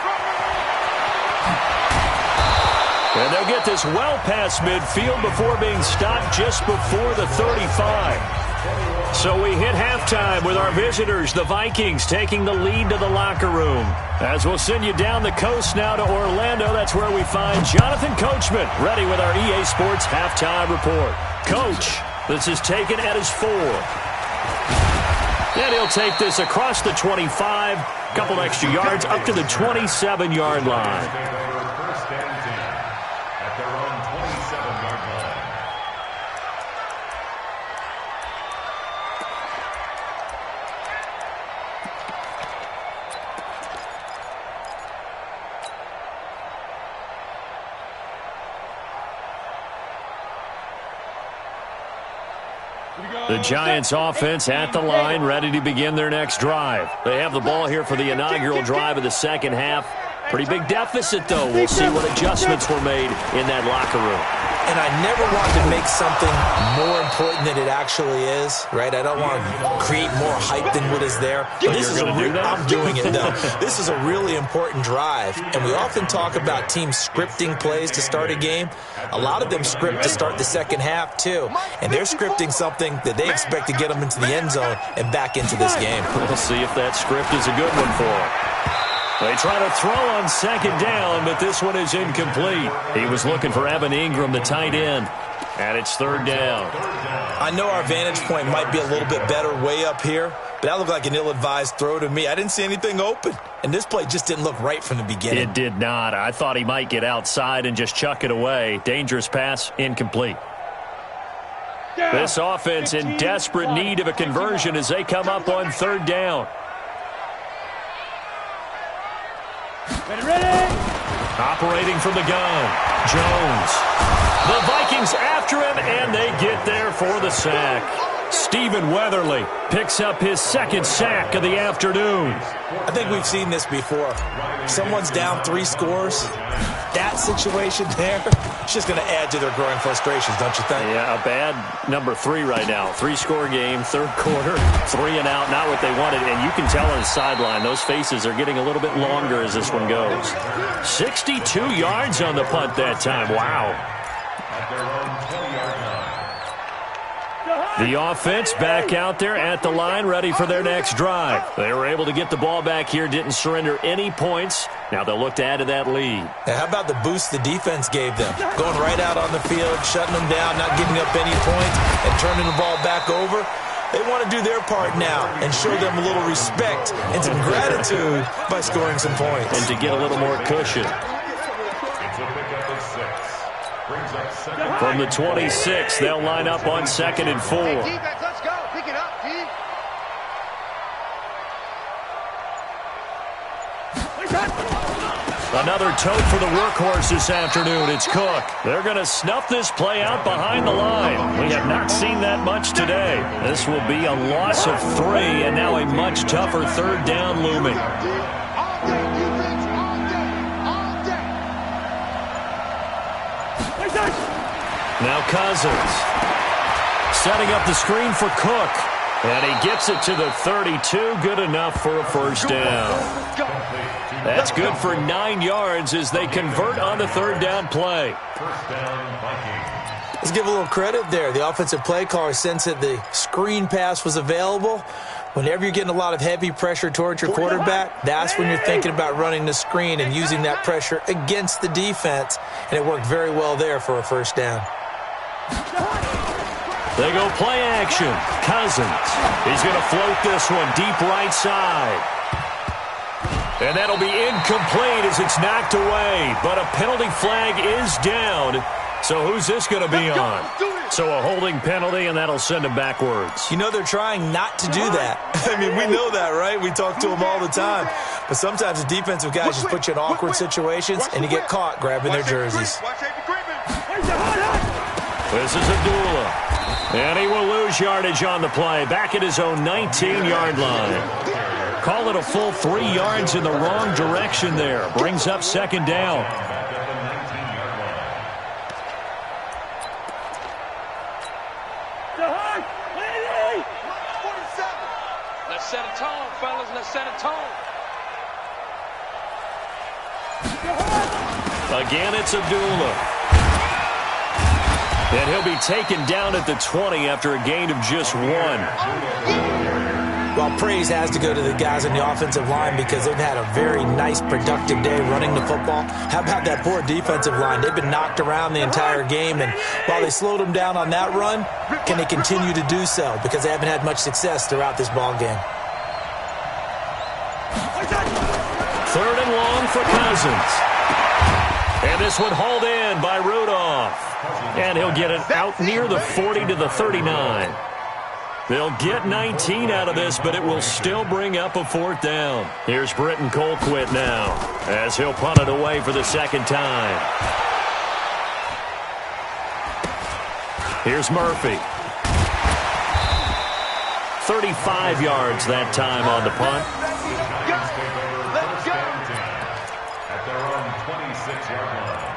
And they'll get this well past midfield before being stopped just before the 35. So we hit halftime with our visitors, the Vikings, taking the lead to the locker room. As we'll send you down the coast now to Orlando, that's where we find Jonathan Coachman, ready with our EA Sports halftime report. Coach, this is taken at his 4. And he'll take this across the 25, couple extra yards up to the 27-yard line. First and 10 at their own 27-yard line. The Giants offense at the line, ready to begin their next drive. They have the ball here for the inaugural drive of the second half. Pretty big deficit, though. We'll see what adjustments were made in that locker room. And I never want to make something more important than it actually is, right? I don't want to create more hype than what is there. But this is I'm doing it, though. This is a really important drive. And we often talk about teams scripting plays to start a game. A lot of them script to start the second half, too. And they're scripting something that they expect to get them into the end zone and back into this game. We'll see if that script is a good one for them. They try to throw on second down, but this one is incomplete. He was looking for Evan Ingram, the tight end, and it's third down. I know our vantage point might be a little bit better way up here, but that looked like an ill-advised throw to me. I didn't see anything open, and this play just didn't look right from the beginning. It did not. I thought he might get outside and just chuck it away. Dangerous pass, incomplete. This offense in desperate need of a conversion as they come up on third down. Ready? Operating from the gun, Jones. The Vikings after him, and they get there for the sack. Stephen Weatherly picks up his second sack of the afternoon. I think we've seen this before. Someone's down 3 scores. That situation there, it's just going to add to their growing frustrations, don't you think? Yeah, a bad number 3 right now. 3-score game, third quarter, 3 and out, not what they wanted. And you can tell on the sideline, those faces are getting a little bit longer as this one goes. 62 yards on the punt that time. Wow. At their own 20-yard line. The offense back out there at the line, ready for their next drive. They were able to get the ball back here, didn't surrender any points. Now they'll look to add to that lead. Now, how about the boost the defense gave them? Going right out on the field, shutting them down, not giving up any points, and turning the ball back over. They want to do their part now and show them a little respect and some gratitude by scoring some points. And to get a little more cushion. It's a pickup of 6. Brings up second. From the 26, they'll line up on 2nd and 4. Defense, let's go. Pick it up, team. Another tote for the workhorse this afternoon. It's Cook. They're going to snuff this play out behind the line. We have not seen that much today. This will be a loss of 3, and now a much tougher third down looming. Now Cousins. Setting up the screen for Cook. And he gets it to the 32. Good enough for a first down. That's good for 9 yards as they convert on the third down play. Let's give a little credit there. The offensive play caller sensed that the screen pass was available. Whenever you're getting a lot of heavy pressure towards your quarterback, that's when you're thinking about running the screen and using that pressure against the defense. And it worked very well there for a first down. They go play action. Cousins. He's going to float this one deep right side. And that'll be incomplete as it's knocked away. But a penalty flag is down. So who's this going to be on? So a holding penalty, and that'll send him backwards. You know they're trying not to do that. I mean, we know that, right? We talk to them all the time. But sometimes the defensive guys just put you in awkward situations, and you get caught grabbing their jerseys. This is Abdullah. And he will lose yardage on the play. Back at his own 19-yard line. Call it a full 3 yards in the wrong direction there. Brings up second down. Let's set a tone, fellas. Let's set a tone. Again, it's Abdullah. And he'll be taken down at the 20 after a gain of just 1. Well, praise has to go to the guys on the offensive line because they've had a very nice, productive day running the football. How about that poor defensive line? They've been knocked around the entire game, and while they slowed them down on that run, can they continue to do so? Because they haven't had much success throughout this ball game. Third and long for Cousins. And this one hauled in by Rudolph. And he'll get it out near the 40 to the 39. They'll get 19 out of this, but it will still bring up a fourth down. Here's Britton Colquitt now, as he'll punt it away for the second time. Here's Murphy. 35 yards that time on the punt. Let's go. At their own 26-yard line.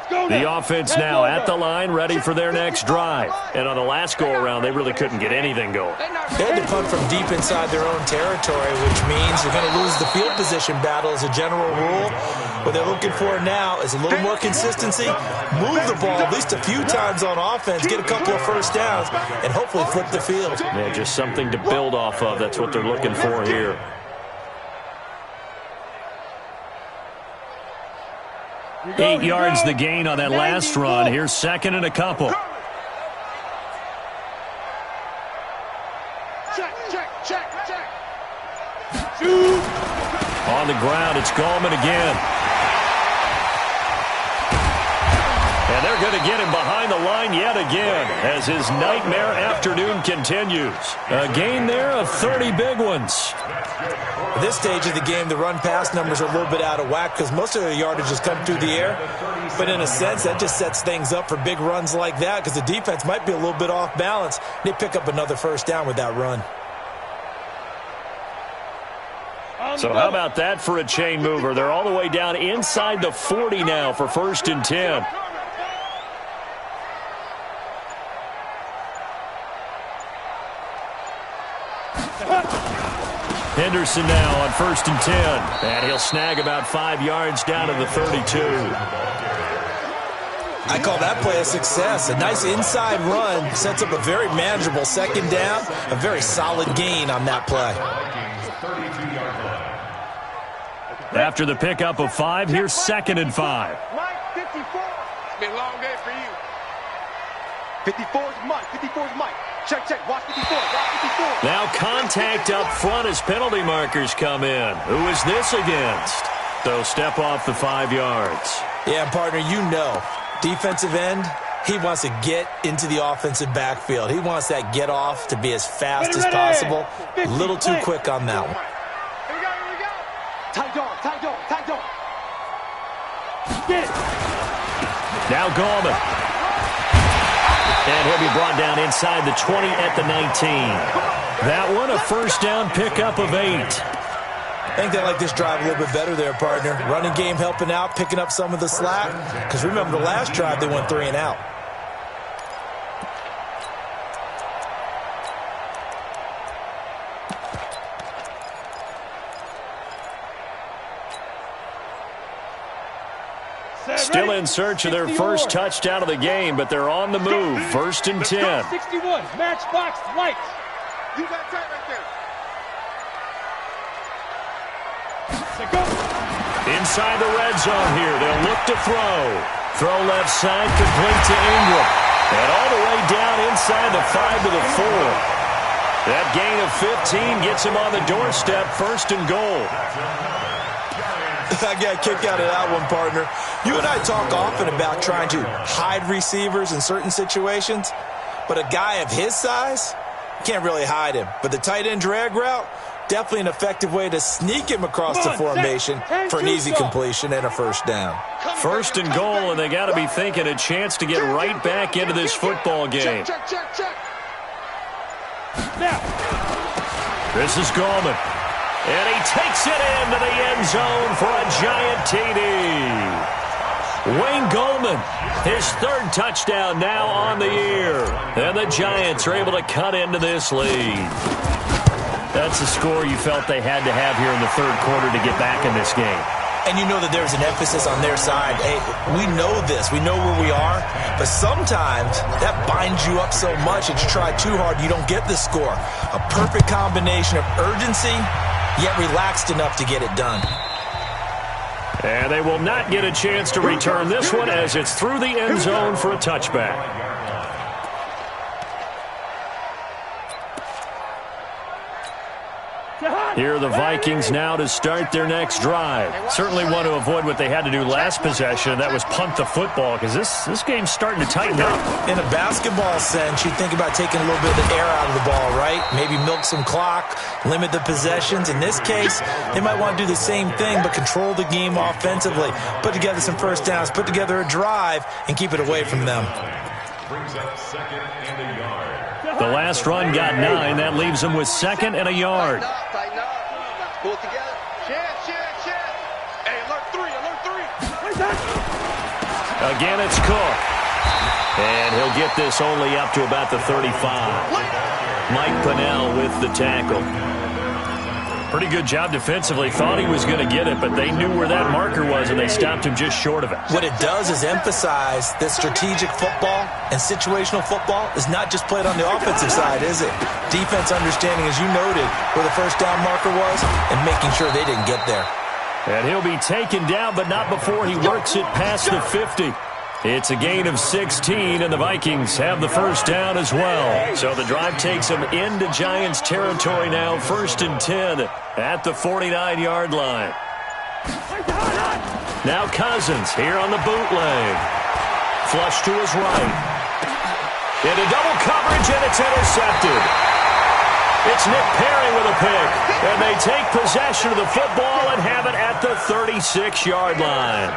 The offense now at the line, ready for their next drive. And on the last go-around, they really couldn't get anything going. They had to punt from deep inside their own territory, which means they're going to lose the field position battle as a general rule. What they're looking for now is a little more consistency, move the ball at least a few times on offense, get a couple of first downs, and hopefully flip the field. Yeah, just something to build off of. That's what they're looking for here. Eight yards the gain on that last run. Here's second and a couple. On the ground, it's Gallman again. And they're going to get him behind the line yet again as his nightmare afternoon continues. A gain there of 30 big ones. At this stage of the game, the run-pass numbers are a little bit out of whack because most of their yardage has come through the air. But in a sense, that just sets things up for big runs like that because the defense might be a little bit off balance. They pick up another first down with that run. So how about that for a chain mover? They're all the way down inside the 40 now for 1st and 10. Henderson now on 1st and 10. And he'll snag about 5 yards down to the 32. I call that play a success. A nice inside run sets up a very manageable second down. A very solid gain on that play. After the pickup of 5, here's 2nd and 5. Mike, 54. It's been a long day for you. 54's Mike. 54's Mike. Check, check. Watch 54. Watch 54. Now contact up front as penalty markers come in. Who is this against? So step off the 5 yards. Yeah, partner, you know. Defensive end, He wants to get into the offensive backfield. He wants that get off to be as fast as possible. A little too quick on that one. Here we go. Tight dog. Get it. Now Gallman. And he'll be brought down inside the 20 at the 19. That one, a first down pickup of 8. I think they like this drive a little bit better there, partner. Running game helping out, picking up some of the slack. Because remember, the last drive they went 3 and out. Still in search of their first touchdown of the game, but they're on the move. First and 10. 61, matchbox lights. You got tight right there. Inside the red zone here. They'll look to throw. Throw left side, complete to Ingram. And all the way down inside the 5 to the 4. That gain of 15 gets him on the doorstep, first and goal. I got a kick out of that one, partner. You and I talk often about trying to hide receivers in certain situations, but a guy of his size, can't really hide him. But the tight end drag route, definitely an effective way to sneak him across the formation for an easy completion and a first down. First and goal, and they got to be thinking a chance to get right back into this football game. Check. Now. This is Gallman. And he takes it into the end zone for a giant TD. Wayne Gallman, his 3rd touchdown now on the year. And the Giants are able to cut into this lead. That's the score you felt they had to have here in the 3rd quarter to get back in this game. And you know that there's an emphasis on their side. Hey, we know this. We know where we are. But sometimes that binds you up so much that you try too hard, you don't get the score. A perfect combination of urgency, yet relaxed enough to get it done. And they will not get a chance to return this one as it's through the end zone for a touchback. Here are the Vikings now to start their next drive. Certainly want to avoid what they had to do last possession, and that was punt the football, because this game's starting to tighten up. In a basketball sense, you think about taking a little bit of the air out of the ball, right? Maybe milk some clock, limit the possessions. In this case, they might want to do the same thing, but control the game offensively. Put together some first downs, put together a drive, and keep it away from them. Brings up 2nd and a yard. The last run got 9. That leaves them with 2nd and a yard. Tighten up. Pull it together. Chance. Hey, alert 3. Again, it's Cook. And he'll get this only up to about the 35. Mike Pennell with the tackle. Pretty good job defensively. Thought he was going to get it, but they knew where that marker was, and they stopped him just short of it. What it does is emphasize that strategic football and situational football is not just played on the offensive side, is it? Defense understanding, as you noted, where the first down marker was and making sure they didn't get there. And he'll be taken down, but not before he works it past the 50. It's a gain of 16, and the Vikings have the first down as well. So the drive takes them into Giants territory now, 1st and 10 at the 49-yard line. Now Cousins here on the bootleg. Flush to his right. Into double coverage, and it's intercepted. It's Nick Perry with a pick, and they take possession of the football and have it at the 36-yard line.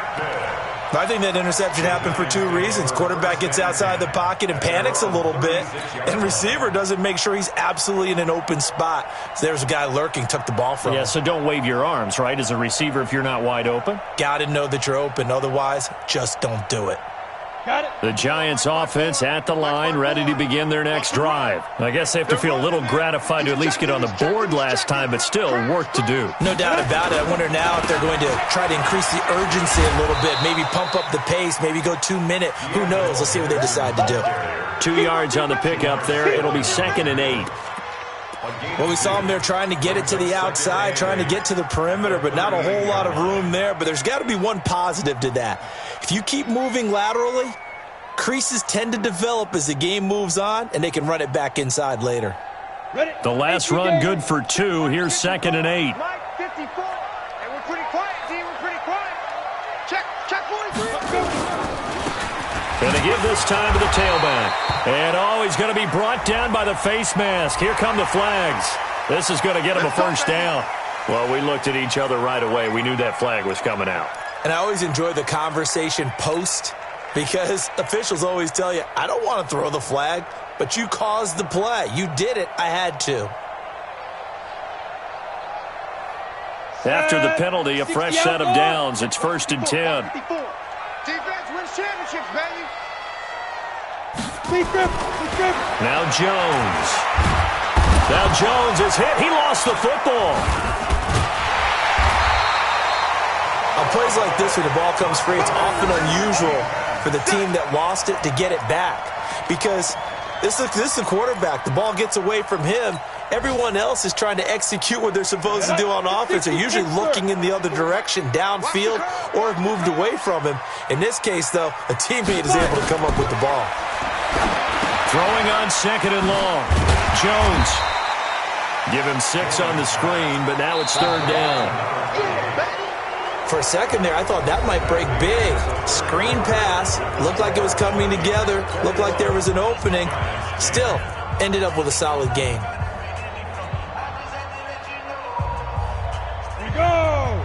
I think that interception happened for 2 reasons. Quarterback gets outside the pocket and panics a little bit, and receiver doesn't make sure he's absolutely in an open spot. So there's a guy lurking, took the ball from him. Yeah, so don't wave your arms, right, as a receiver if you're not wide open? Got to know that you're open. Otherwise, just don't do it. Got it. The Giants offense at the line, ready to begin their next drive. I guess they have to feel a little gratified to at least get on the board last time, but still work to do. No doubt about it. I wonder now if they're going to try to increase the urgency a little bit, maybe pump up the pace, maybe go 2 minute. Who knows? Let's see what they decide to do. 2 yards on the pickup there. It'll be 2nd and 8. Well, we saw them there trying to get it to the outside, trying to get to the perimeter, but not a whole lot of room there. But there's got to be one positive to that. If you keep moving laterally, creases tend to develop as the game moves on, and they can run it back inside later. The last run good for 2. Here's 2nd and 8. Mike, 54. And we're pretty quiet, D. We're pretty quiet. Check 43. And Going to give this time to the tailback. And, he's going to be brought down by the face mask. Here come the flags. This is going to get him a first down. Well, we looked at each other right away. We knew that flag was coming out. And I always enjoy the conversation post because officials always tell you, I don't want to throw the flag, but you caused the play. You did it. I had to. After the penalty, a fresh set of downs. It's 1st and 10. Defense wins championships, baby. Now Jones. Now Jones is hit. He lost the football. On plays like this where the ball comes free, it's often unusual for the team that lost it to get it back. Because this is the quarterback. The ball gets away from him. Everyone else is trying to execute what they're supposed to do on offense. They're usually looking in the other direction, downfield, or have moved away from him. In this case, though, a teammate is able to come up with the ball. Throwing on 2nd and long. Jones. Give him 6 on the screen, but now it's 3rd down. For a second there, I thought that might break big. Screen pass. Looked like it was coming together. Looked like there was an opening. Still, ended up with a solid gain. We go!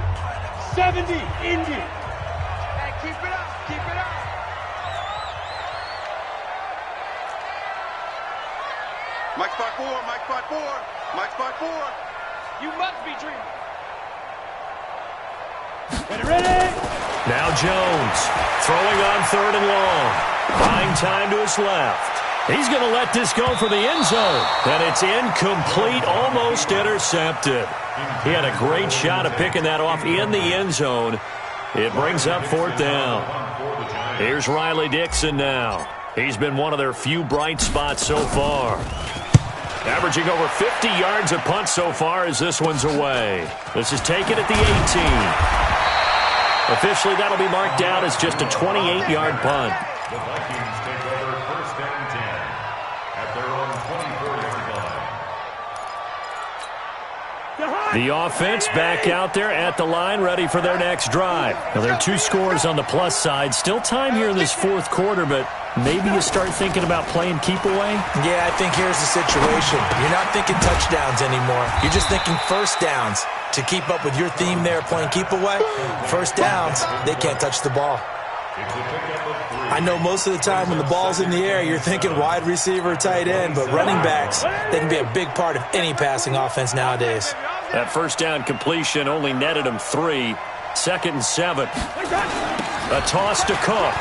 70, Indy. Hey, keep it up. Keep it up. Mike spot 4. Mike spot 4. Mike spot 4. You must be dreaming. Ready? Now Jones throwing on 3rd and long. Buying time to his left. He's going to let this go for the end zone. And it's incomplete, almost intercepted. He had a great shot of picking that off in the end zone. It brings up 4th down. Here's Riley Dixon now. He's been one of their few bright spots so far. Averaging over 50 yards a punt so far as this one's away. This is taken at the 18. Officially, that'll be marked down as just a 28-yard punt. The Vikings take over 1st and 10 at their own 24-yard line. The offense back out there at the line, ready for their next drive. Now, there are 2 scores on the plus side. Still time here in this 4th quarter, but maybe you start thinking about playing keep away? Yeah, I think here's the situation. You're not thinking touchdowns anymore. You're just thinking first downs. To keep up with your theme there, playing keep away, first downs, they can't touch the ball. I know most of the time when the ball's in the air, you're thinking wide receiver, tight end, but running backs, they can be a big part of any passing offense nowadays. That first down completion only netted him 3. 2nd and 7. A toss to Cook.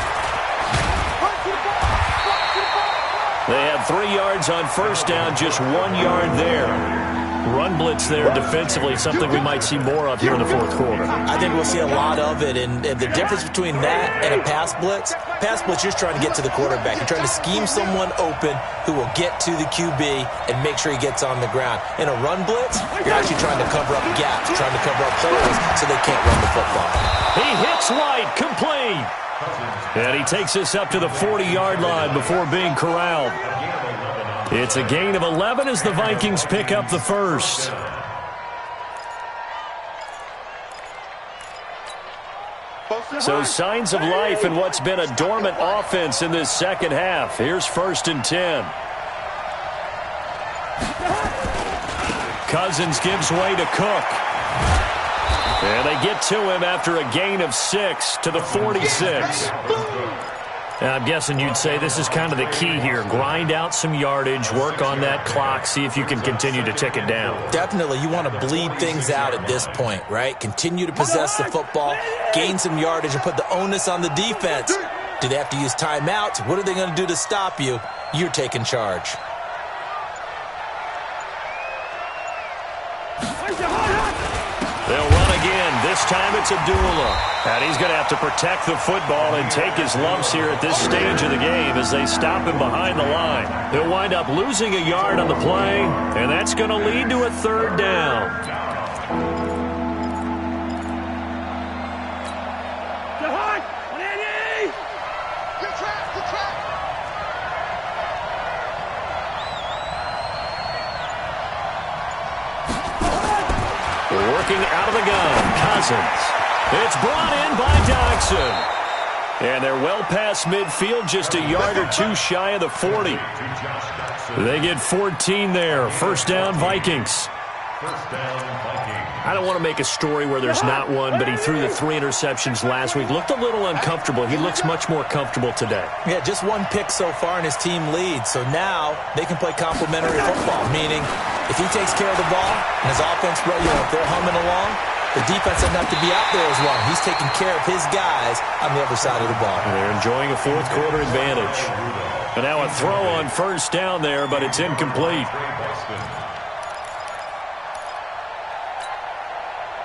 They had 3 yards on first down, just 1 yard there. Run blitz there defensively, something we might see more of here in the 4th quarter. I think we'll see a lot of it, and the difference between that and a pass blitz, you're just trying to get to the quarterback. You're trying to scheme someone open who will get to the QB and make sure he gets on the ground. In a run blitz, you're actually trying to cover up gaps, trying to cover up holes so they can't run the football. He hits White, complete. And he takes this up to the 40-yard line before being corralled. It's a gain of 11 as the Vikings pick up the first. So signs of life in what's been a dormant offense in this second half. Here's 1st and 10. Cousins gives way to Cook. And they get to him after a gain of 6 to the 46. I'm guessing you'd say this is kind of the key here. Grind out some yardage, work on that clock, see if you can continue to tick it down. Definitely. You want to bleed things out at this point, right? Continue to possess the football, gain some yardage, and put the onus on the defense. Do they have to use timeouts? What are they going to do to stop you? You're taking charge. They'll run again. This time it's Abdullah. And he's going to have to protect the football and take his lumps here at this stage of the game as they stop him behind the line. They'll wind up losing a yard on the play, and that's going to lead to a 3rd down. Working out of the gun, Cousins. It's brought in by Dodson. And they're well past midfield, just a yard or two shy of the 40. They get 14 there. First down, Vikings. I don't want to make a story where there's not one, but he threw the 3 interceptions last week. Looked a little uncomfortable. He looks much more comfortable today. Yeah, just 1 pick so far and his team leads. So now they can play complementary football, meaning if he takes care of the ball and his offense, if they're humming along, the defense doesn't have to be out there as well. He's taking care of his guys on the other side of the ball. They're enjoying a fourth quarter advantage. And now a throw on first down there, but it's incomplete.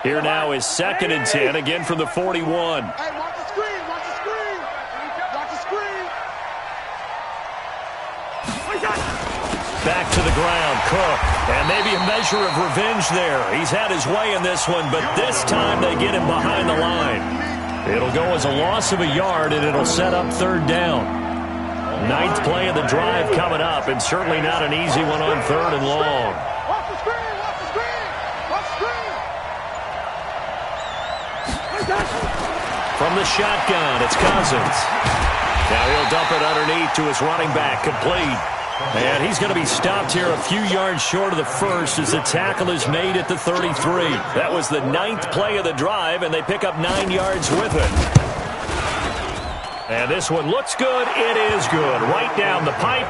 Here now is 2nd and 10, again from the 41. Hey, watch the screen, watch the screen. Watch the screen. Back to the ground, Cook. And maybe a measure of revenge there. He's had his way in this one, but this time they get him behind the line. It'll go as a loss of a yard, and it'll set up 3rd down. 9th play of the drive coming up, and certainly not an easy one on 3rd and long. Watch the screen, watch the screen. Watch the screen. From the shotgun, it's Cousins. Now he'll dump it underneath to his running back, complete. And he's going to be stopped here a few yards short of the first as the tackle is made at the 33. That was the 9th play of the drive, and they pick up 9 yards with it. And this one looks good. It is good. Right down the pipe.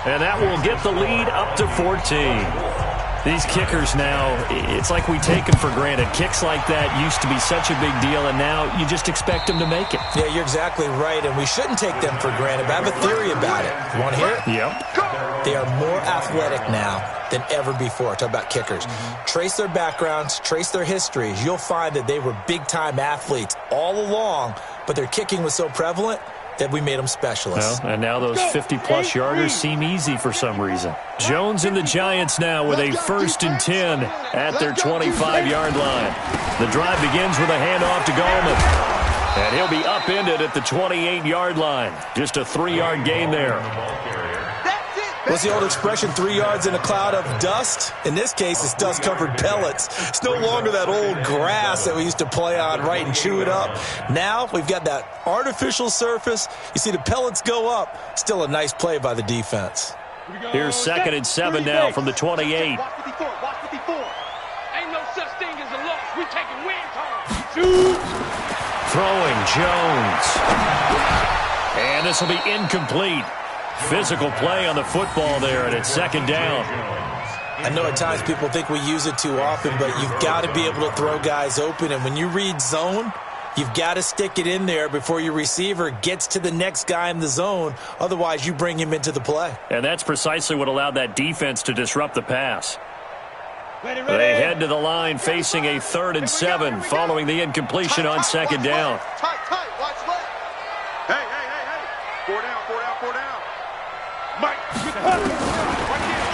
And that will get the lead up to 14. These kickers now, it's like we take them for granted. Kicks like that used to be such a big deal, and now you just expect them to make it. Yeah, you're exactly right, and we shouldn't take them for granted, but I have a theory about it. You want to hear it? Yep. They are more athletic now than ever before. Talk about kickers. Trace their backgrounds, trace their histories. You'll find that they were big-time athletes all along, but their kicking was so prevalent that we made them specialists. Well, and now those 50-plus yarders seem easy for some reason. Jones and the Giants now with a 1st and 10 at their 25-yard line. The drive begins with a handoff to Gallman. And he'll be upended at the 28-yard line. Just a 3-yard gain there. What's the old expression, 3 yards in a cloud of dust? In this case, it's dust-covered pellets. It's no longer that old grass that we used to play on, right, and chew it up. Now we've got that artificial surface. You see the pellets go up. Still a nice play by the defense. Here's 2nd and 7 now from the 28. Watch 54, watch 54. Ain't no such thing as a loss. We taking win time. Shoot. Throwing Jones. And this will be incomplete. Physical play on the football there, and it's 2nd down. I know at times people think we use it too often, but you've got to be able to throw guys open. And when you read zone, you've got to stick it in there before your receiver gets to the next guy in the zone. Otherwise, you bring him into the play. And that's precisely what allowed that defense to disrupt the pass. They head to the line facing a 3rd and 7 following the incompletion on 2nd down. Tight, watch left. Hey. 4 down. Mike.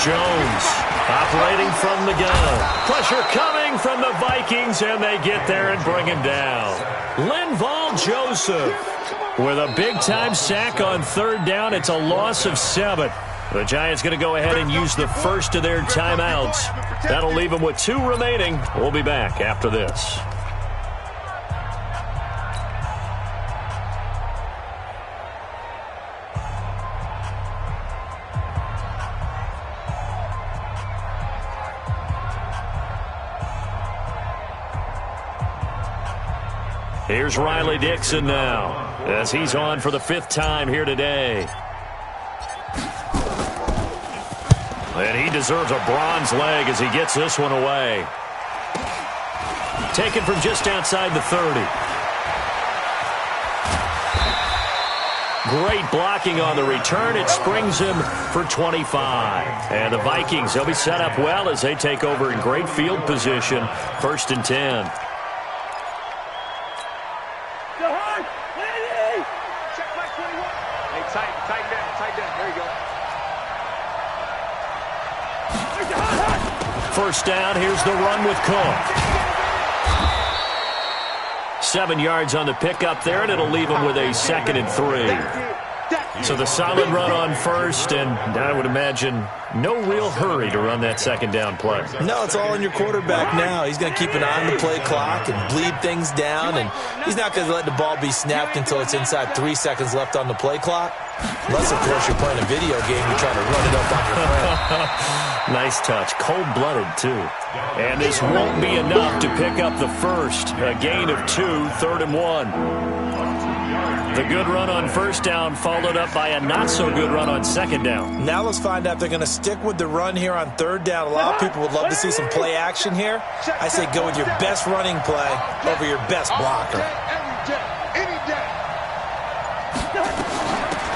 Jones operating from the gun. Pressure coming from the Vikings, and they get there and bring him down. Linval Joseph with a big-time sack on 3rd down. It's a loss of 7. The Giants going to go ahead and use the first of their timeouts. That'll leave them with 2 remaining. We'll be back after this. Here's Riley Dixon now, as he's on for the 5th time here today. And he deserves a bronze leg as he gets this one away. Taken from just outside the 30. Great blocking on the return. It springs him for 25. And the Vikings, they'll be set up well as they take over in great field position. 1st and 10. First down, here's the run with Cook. 7 yards on the pickup there, and it'll leave him with a 2nd and 3. So the solid run on first, and I would imagine no real hurry to run that second down play. No, it's all on your quarterback now. He's going to keep an eye on the play clock and bleed things down, and he's not going to let the ball be snapped until it's inside 3 seconds left on the play clock. Unless, of course, you're playing a video game, you're trying to run it up on your friend. Nice touch. Cold-blooded, too. And this won't be enough to pick up the first. A gain of 2, 3rd and 1. The good run on first down followed up by a not-so-good run on second down. Now let's find out if they're going to stick with the run here on third down. A lot of people would love to see some play action here. I say go with your best running play over your best blocker.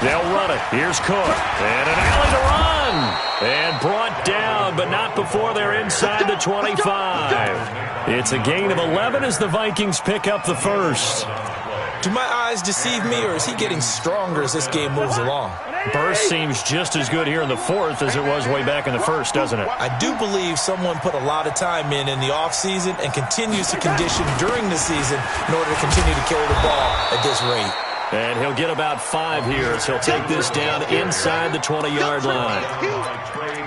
They'll run it. Here's Cook. And an alley to run. And brought down, but not before they're inside the 25. It's a gain of 11 as the Vikings pick up the first. Do my eyes deceive me, or is he getting stronger as this game moves along? Burst seems just as good here in the fourth as it was way back in the first, doesn't it? I do believe someone put a lot of time in the offseason and continues to condition during the season in order to continue to carry the ball at this rate. And he'll get about 5 here as he'll take this down inside the 20-yard line.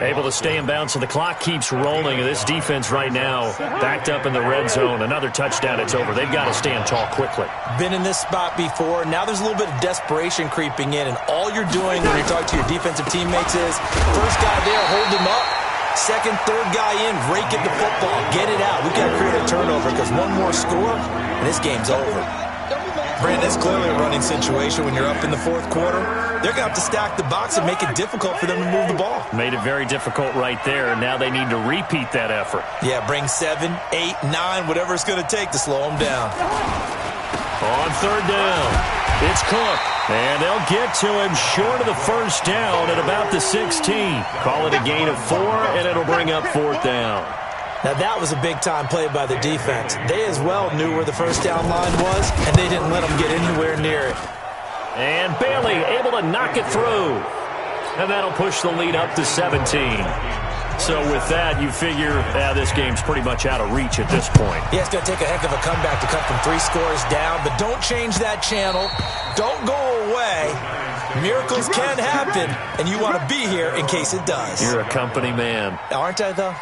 Able to stay in bounds, so the clock keeps rolling. This defense right now backed up in the red zone. Another touchdown, it's over. They've got to stand tall quickly. Been in this spot before. Now there's a little bit of desperation creeping in, and all you're doing when you're talking to your defensive teammates is first guy there, hold him up. Second, third guy in, rake at the football. Get it out. We've got to create a turnover because one more score, and this game's over. Brandon, it's clearly a running situation when you're up in the fourth quarter. They're going to have to stack the box and make it difficult for them to move the ball. Made it very difficult right there. Now they need to repeat that effort. Yeah, bring 7, 8, 9, whatever it's going to take to slow them down. On third down, it's Cook. And they'll get to him short of the first down at about the 16. Call it a gain of 4, and it'll bring up fourth down. Now, that was a big-time play by the defense. They as well knew where the first down line was, and they didn't let them get anywhere near it. And Bailey able to knock it through. And that'll push the lead up to 17. So with that, you figure this game's pretty much out of reach at this point. Yeah, it's going to take a heck of a comeback to come from 3 scores down, but don't change that channel. Don't go away. Miracles can happen, and you want to be here in case it does. You're a company man. Aren't I, though?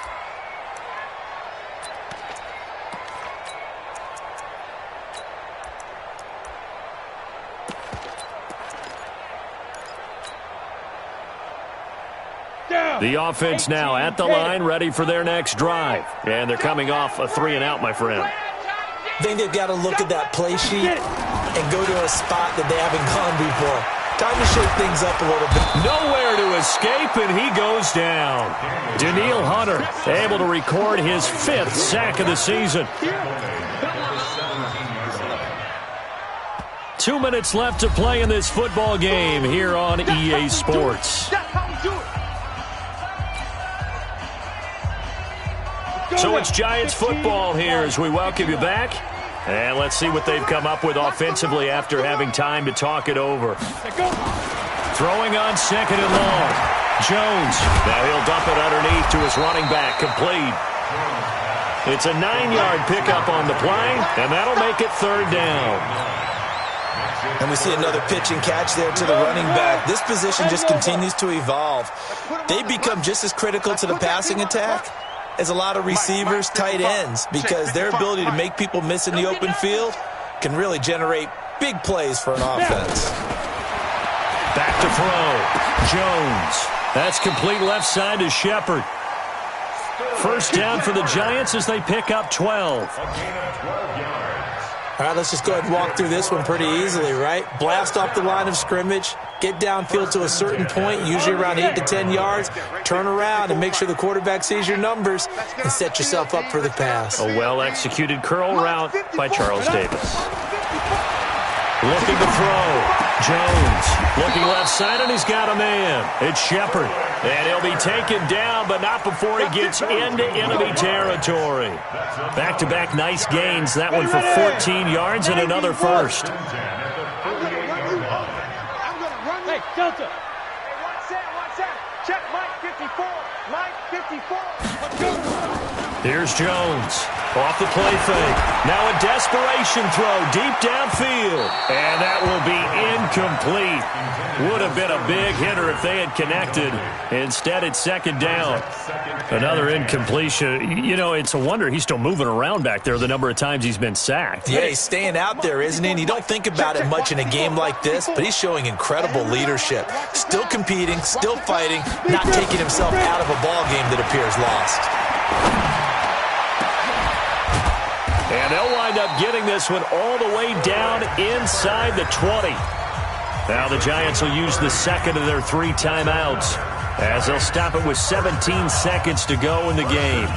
The offense now at the line, ready for their next drive. And they're coming off a 3-and-out, my friend. I think they've got to look at that play sheet and go to a spot that they haven't gone before. Time to shake things up a little bit. Nowhere to escape, and he goes down. Daniil Hunter able to record his 5th sack of the season. 2 minutes left to play in this football game here on EA Sports. So it's Giants football here as we welcome you back. And let's see what they've come up with offensively after having time to talk it over. Throwing on 2nd and long. Jones. Now he'll dump it underneath to his running back. Complete. It's a 9-yard pickup on the play, and that'll make it 3rd down. And we see another pitch and catch there to the running back. This position just continues to evolve. They become just as critical to the passing attack as a lot of receivers, tight ends, because their ability to make people miss in the open field can really generate big plays for an offense. Back to throw. Jones. That's complete left side to Shepard. First down for the Giants as they pick up 12. All right, let's just go ahead and walk through this one pretty easily, right? Blast off the line of scrimmage, get downfield to a certain point, usually around 8 to 10 yards, turn around and make sure the quarterback sees your numbers and set yourself up for the pass. A well-executed curl route by Charles Davis. Looking to throw. Jones looking left side, and he's got a man. It's Shepard. And he'll be taken down, but not before he gets into enemy territory. Back-to-back nice gains. That one for 14 yards and another first. Hey, Delta. Hey, one set. Check Mike 54. Mike 54. Let's go. Here's Jones. Off the play fake. Now a desperation throw deep downfield. And that will be incomplete. Would have been a big hitter if they had connected. Instead, it's second down. Another incompletion. You know, it's a wonder he's still moving around back there the number of times he's been sacked. Yeah, he's staying out there, isn't he? And you don't think about it much in a game like this, but he's showing incredible leadership. Still competing, still fighting, not taking himself out of a ball game that appears lost. And they'll wind up getting this one all the way down inside the 20. Now the Giants will use the second of their 3 timeouts as they'll stop it with 17 seconds to go in the game.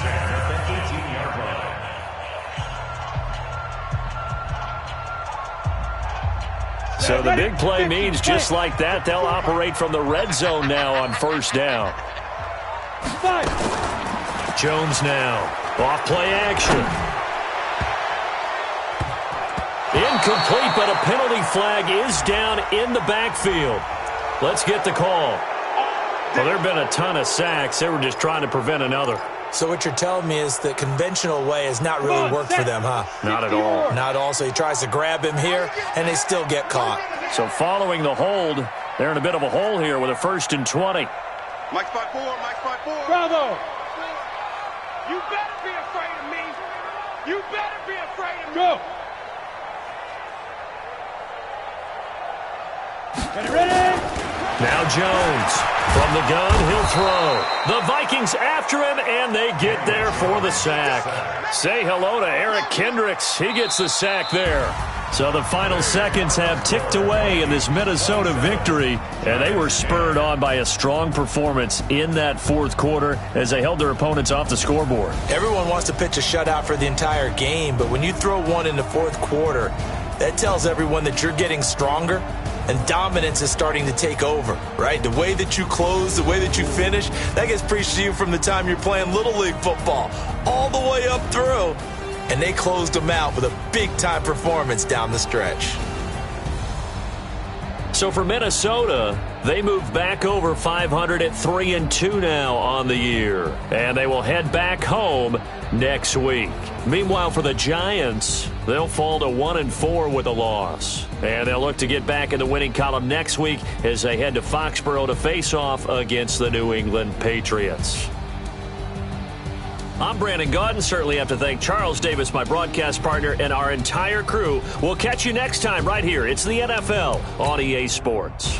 So the big play means just like that, they'll operate from the red zone now on first down. Jones now. Off play action. Incomplete, but a penalty flag is down in the backfield. Let's get the call. Well, there have been a ton of sacks. They were just trying to prevent another. So what you're telling me is the conventional way has not really worked for them, huh? Not at all. Not at all. So he tries to grab him here, and they still get caught. So following the hold, they're in a bit of a hole here with a 1st and 20. Mike's 5-4, Mike's 5-4. Bravo! You better be afraid of me. You better be afraid of me. Go! Get ready! Now Jones. From the gun, he'll throw. The Vikings after him, and they get there for the sack. Say hello to Eric Kendricks. He gets the sack there. So the final seconds have ticked away in this Minnesota victory, and they were spurred on by a strong performance in that 4th quarter as they held their opponents off the scoreboard. Everyone wants to pitch a shutout for the entire game, but when you throw one in the 4th quarter, that tells everyone that you're getting stronger and dominance is starting to take over, right? The way that you close, the way that you finish, that gets preached to you from the time you're playing Little League football all the way up through. And they closed them out with a big-time performance down the stretch. So for Minnesota, they move back over 500 at 3-2 now on the year. And they will head back home next week. Meanwhile, for the Giants, they'll fall to 1-4 with a loss. And they'll look to get back in the winning column next week as they head to Foxborough to face off against the New England Patriots. I'm Brandon Gaudin. Certainly have to thank Charles Davis, my broadcast partner, and our entire crew. We'll catch you next time right here. It's the NFL on EA Sports.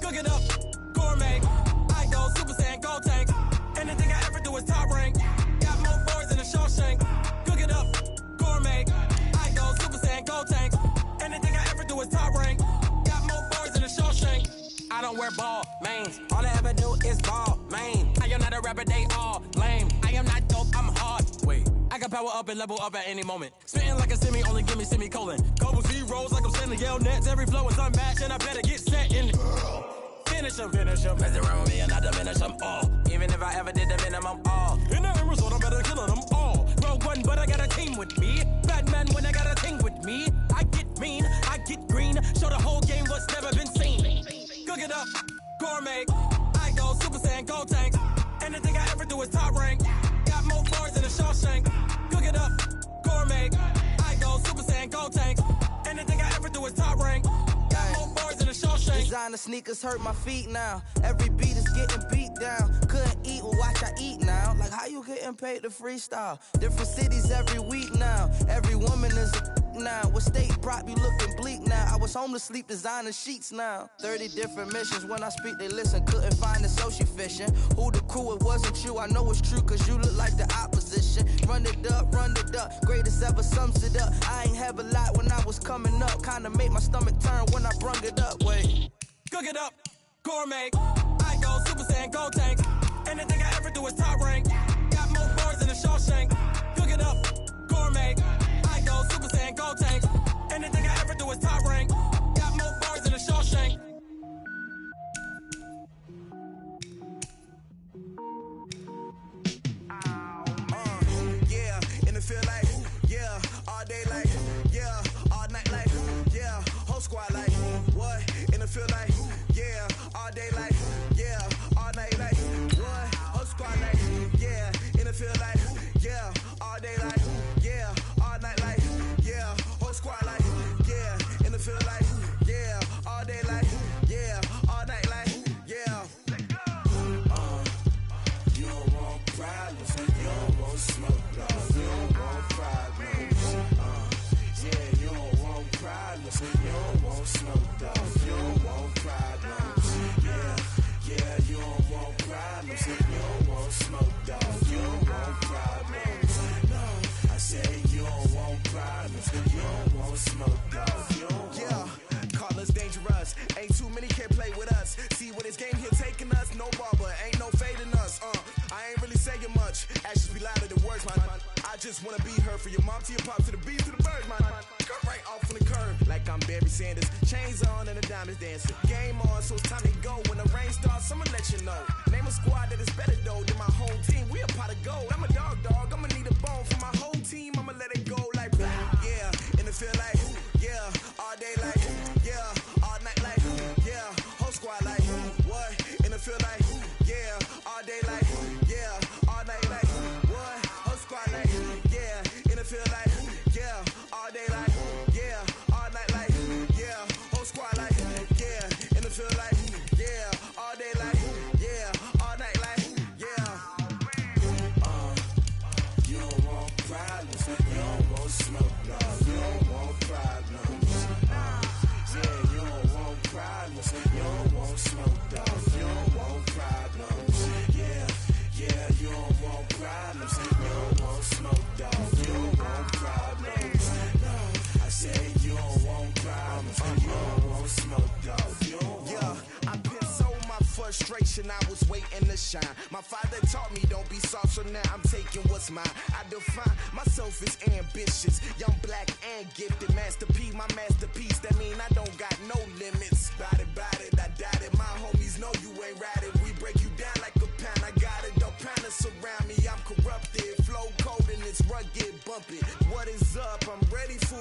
Cook it up, gourmet. I go Super Saiyan, gold tank. Anything I ever do is top rank. Got more boards than a Shawshank. Cook it up, gourmet. I go Super Saiyan, gold tank. Anything I ever do is top rank. Got more boards than a Shawshank. I don't wear ball mains. All I ever do is ball main. I am not a rapper, they all lame. I am not dope. power up and level up at any moment. Spitting like a semi, only give me semicolon. Couple zeros like I'm sending yell nets. Every flow is unmatched and I better get set in. Finish him. Mess around with me and I diminish them all. Even if I ever did the minimum, all. In the end result, I'm better killing them all. Rogue one, but I got a team with me. Batman when I got a team with me. I get mean, I get green. Show the whole game what's never been seen. Cook it up, gourmet. I go Super Saiyan, gold tank. Anything I ever do is top rank. Got more bars than a Shawshank. Cook it up, gourmet. I go Super Saiyan, gold tank. Anything I ever do is top rank. Got more bars than a Shawshank. Designer sneakers hurt my feet now. Every beat is getting beat down. Couldn't eat, well watch I eat now. Like how you getting paid to freestyle? Different cities every week now. Every woman is a now. What state brought me looking bleak now? I was home to sleep designing sheets now. 30 different missions. When I speak they listen. Couldn't find the social fishing. Who the crew? It wasn't you. I know it's true cause you look like the opposition. Run it up. Greatest ever sums it up. I ain't have a lot when I was coming up. Kinda made my stomach turn when I brung it up. Wait. Cook it up, gourmet. I go Super Saiyan, gold tank. Anything I ever do is top rank. Got more bars than a Shawshank. Cook it up, gourmet. I go Super Saiyan, gold tank. Anything I ever do is top rank. Got more bars than a Shawshank. Yeah, and it feel like, yeah, all day like, yeah, all night like, yeah, whole squad like, what? And it feel like, yeah, all day like, yeah, all night like, what? Whole squad like, yeah, and it feel like, yeah, all day like, yeah, all night like, yeah, whole squad like, yeah, and it feel like, yeah, all day like, yeah, all night like, yeah. You don't want problems, you don't want smoke, dog. You don't want problems. Yeah, you don't want problems, you don't want smoke, dog. You don't want problems. Yeah, you don't want problems, you don't want smoke, dog. You don't want problems. No, I said you don't want problems, you don't want smoke, dog. You don't want. Yeah, call us dangerous. Ain't too many can play with us. See where this game here taking us. No barber, ain't no fading us. I ain't really saying much. Actions be louder than words, man. I just wanna be heard from your mom to your pop to the beat to the birds, man. Cut right off on the curb, like I'm Barry Sanders. Chains on and the diamonds dancing. Game on, so it's time to go. When the rain starts, I'ma let you know. Name a squad that is better though than my whole team. We a pot of gold. I'm a dog. I'ma need a bone for my whole team. I'ma let it go like, yeah. And it feel like, yeah, all day like, yeah, all night like, yeah, whole squad like, what? And it feel like, yeah, all day like, yeah, all night like, what? Whole squad like, yeah, and it feel like, yeah, all day like, yeah, all night like, yeah, whole squad like, yeah, and it feel like, yeah, all day like, yeah, all night like, yeah. You don't want problems, you don't want smoke, no. You don't want problems. Yeah, you don't want problems, you don't want smoke, dog. You don't want problems. Yeah, you don't want problems, you don't want smoke, dog. You don't want problems. No, I said you don't want problems, you don't want smoke, dog. You don't want. Yeah, I've been so my frustration, I was waiting to shine. My father taught me don't be soft, so now I'm taking what's mine. I define myself as ambitious, young, black, and gifted. Master P, my masterpiece, that mean I don't got no limits. Bout it, I doubt it. My homies know you ain't ratted. We break you down like a pound. I got it, don't panic surround me. I'm corrupted, flow cold and it's rugged, bump it. What is up? I'm ready for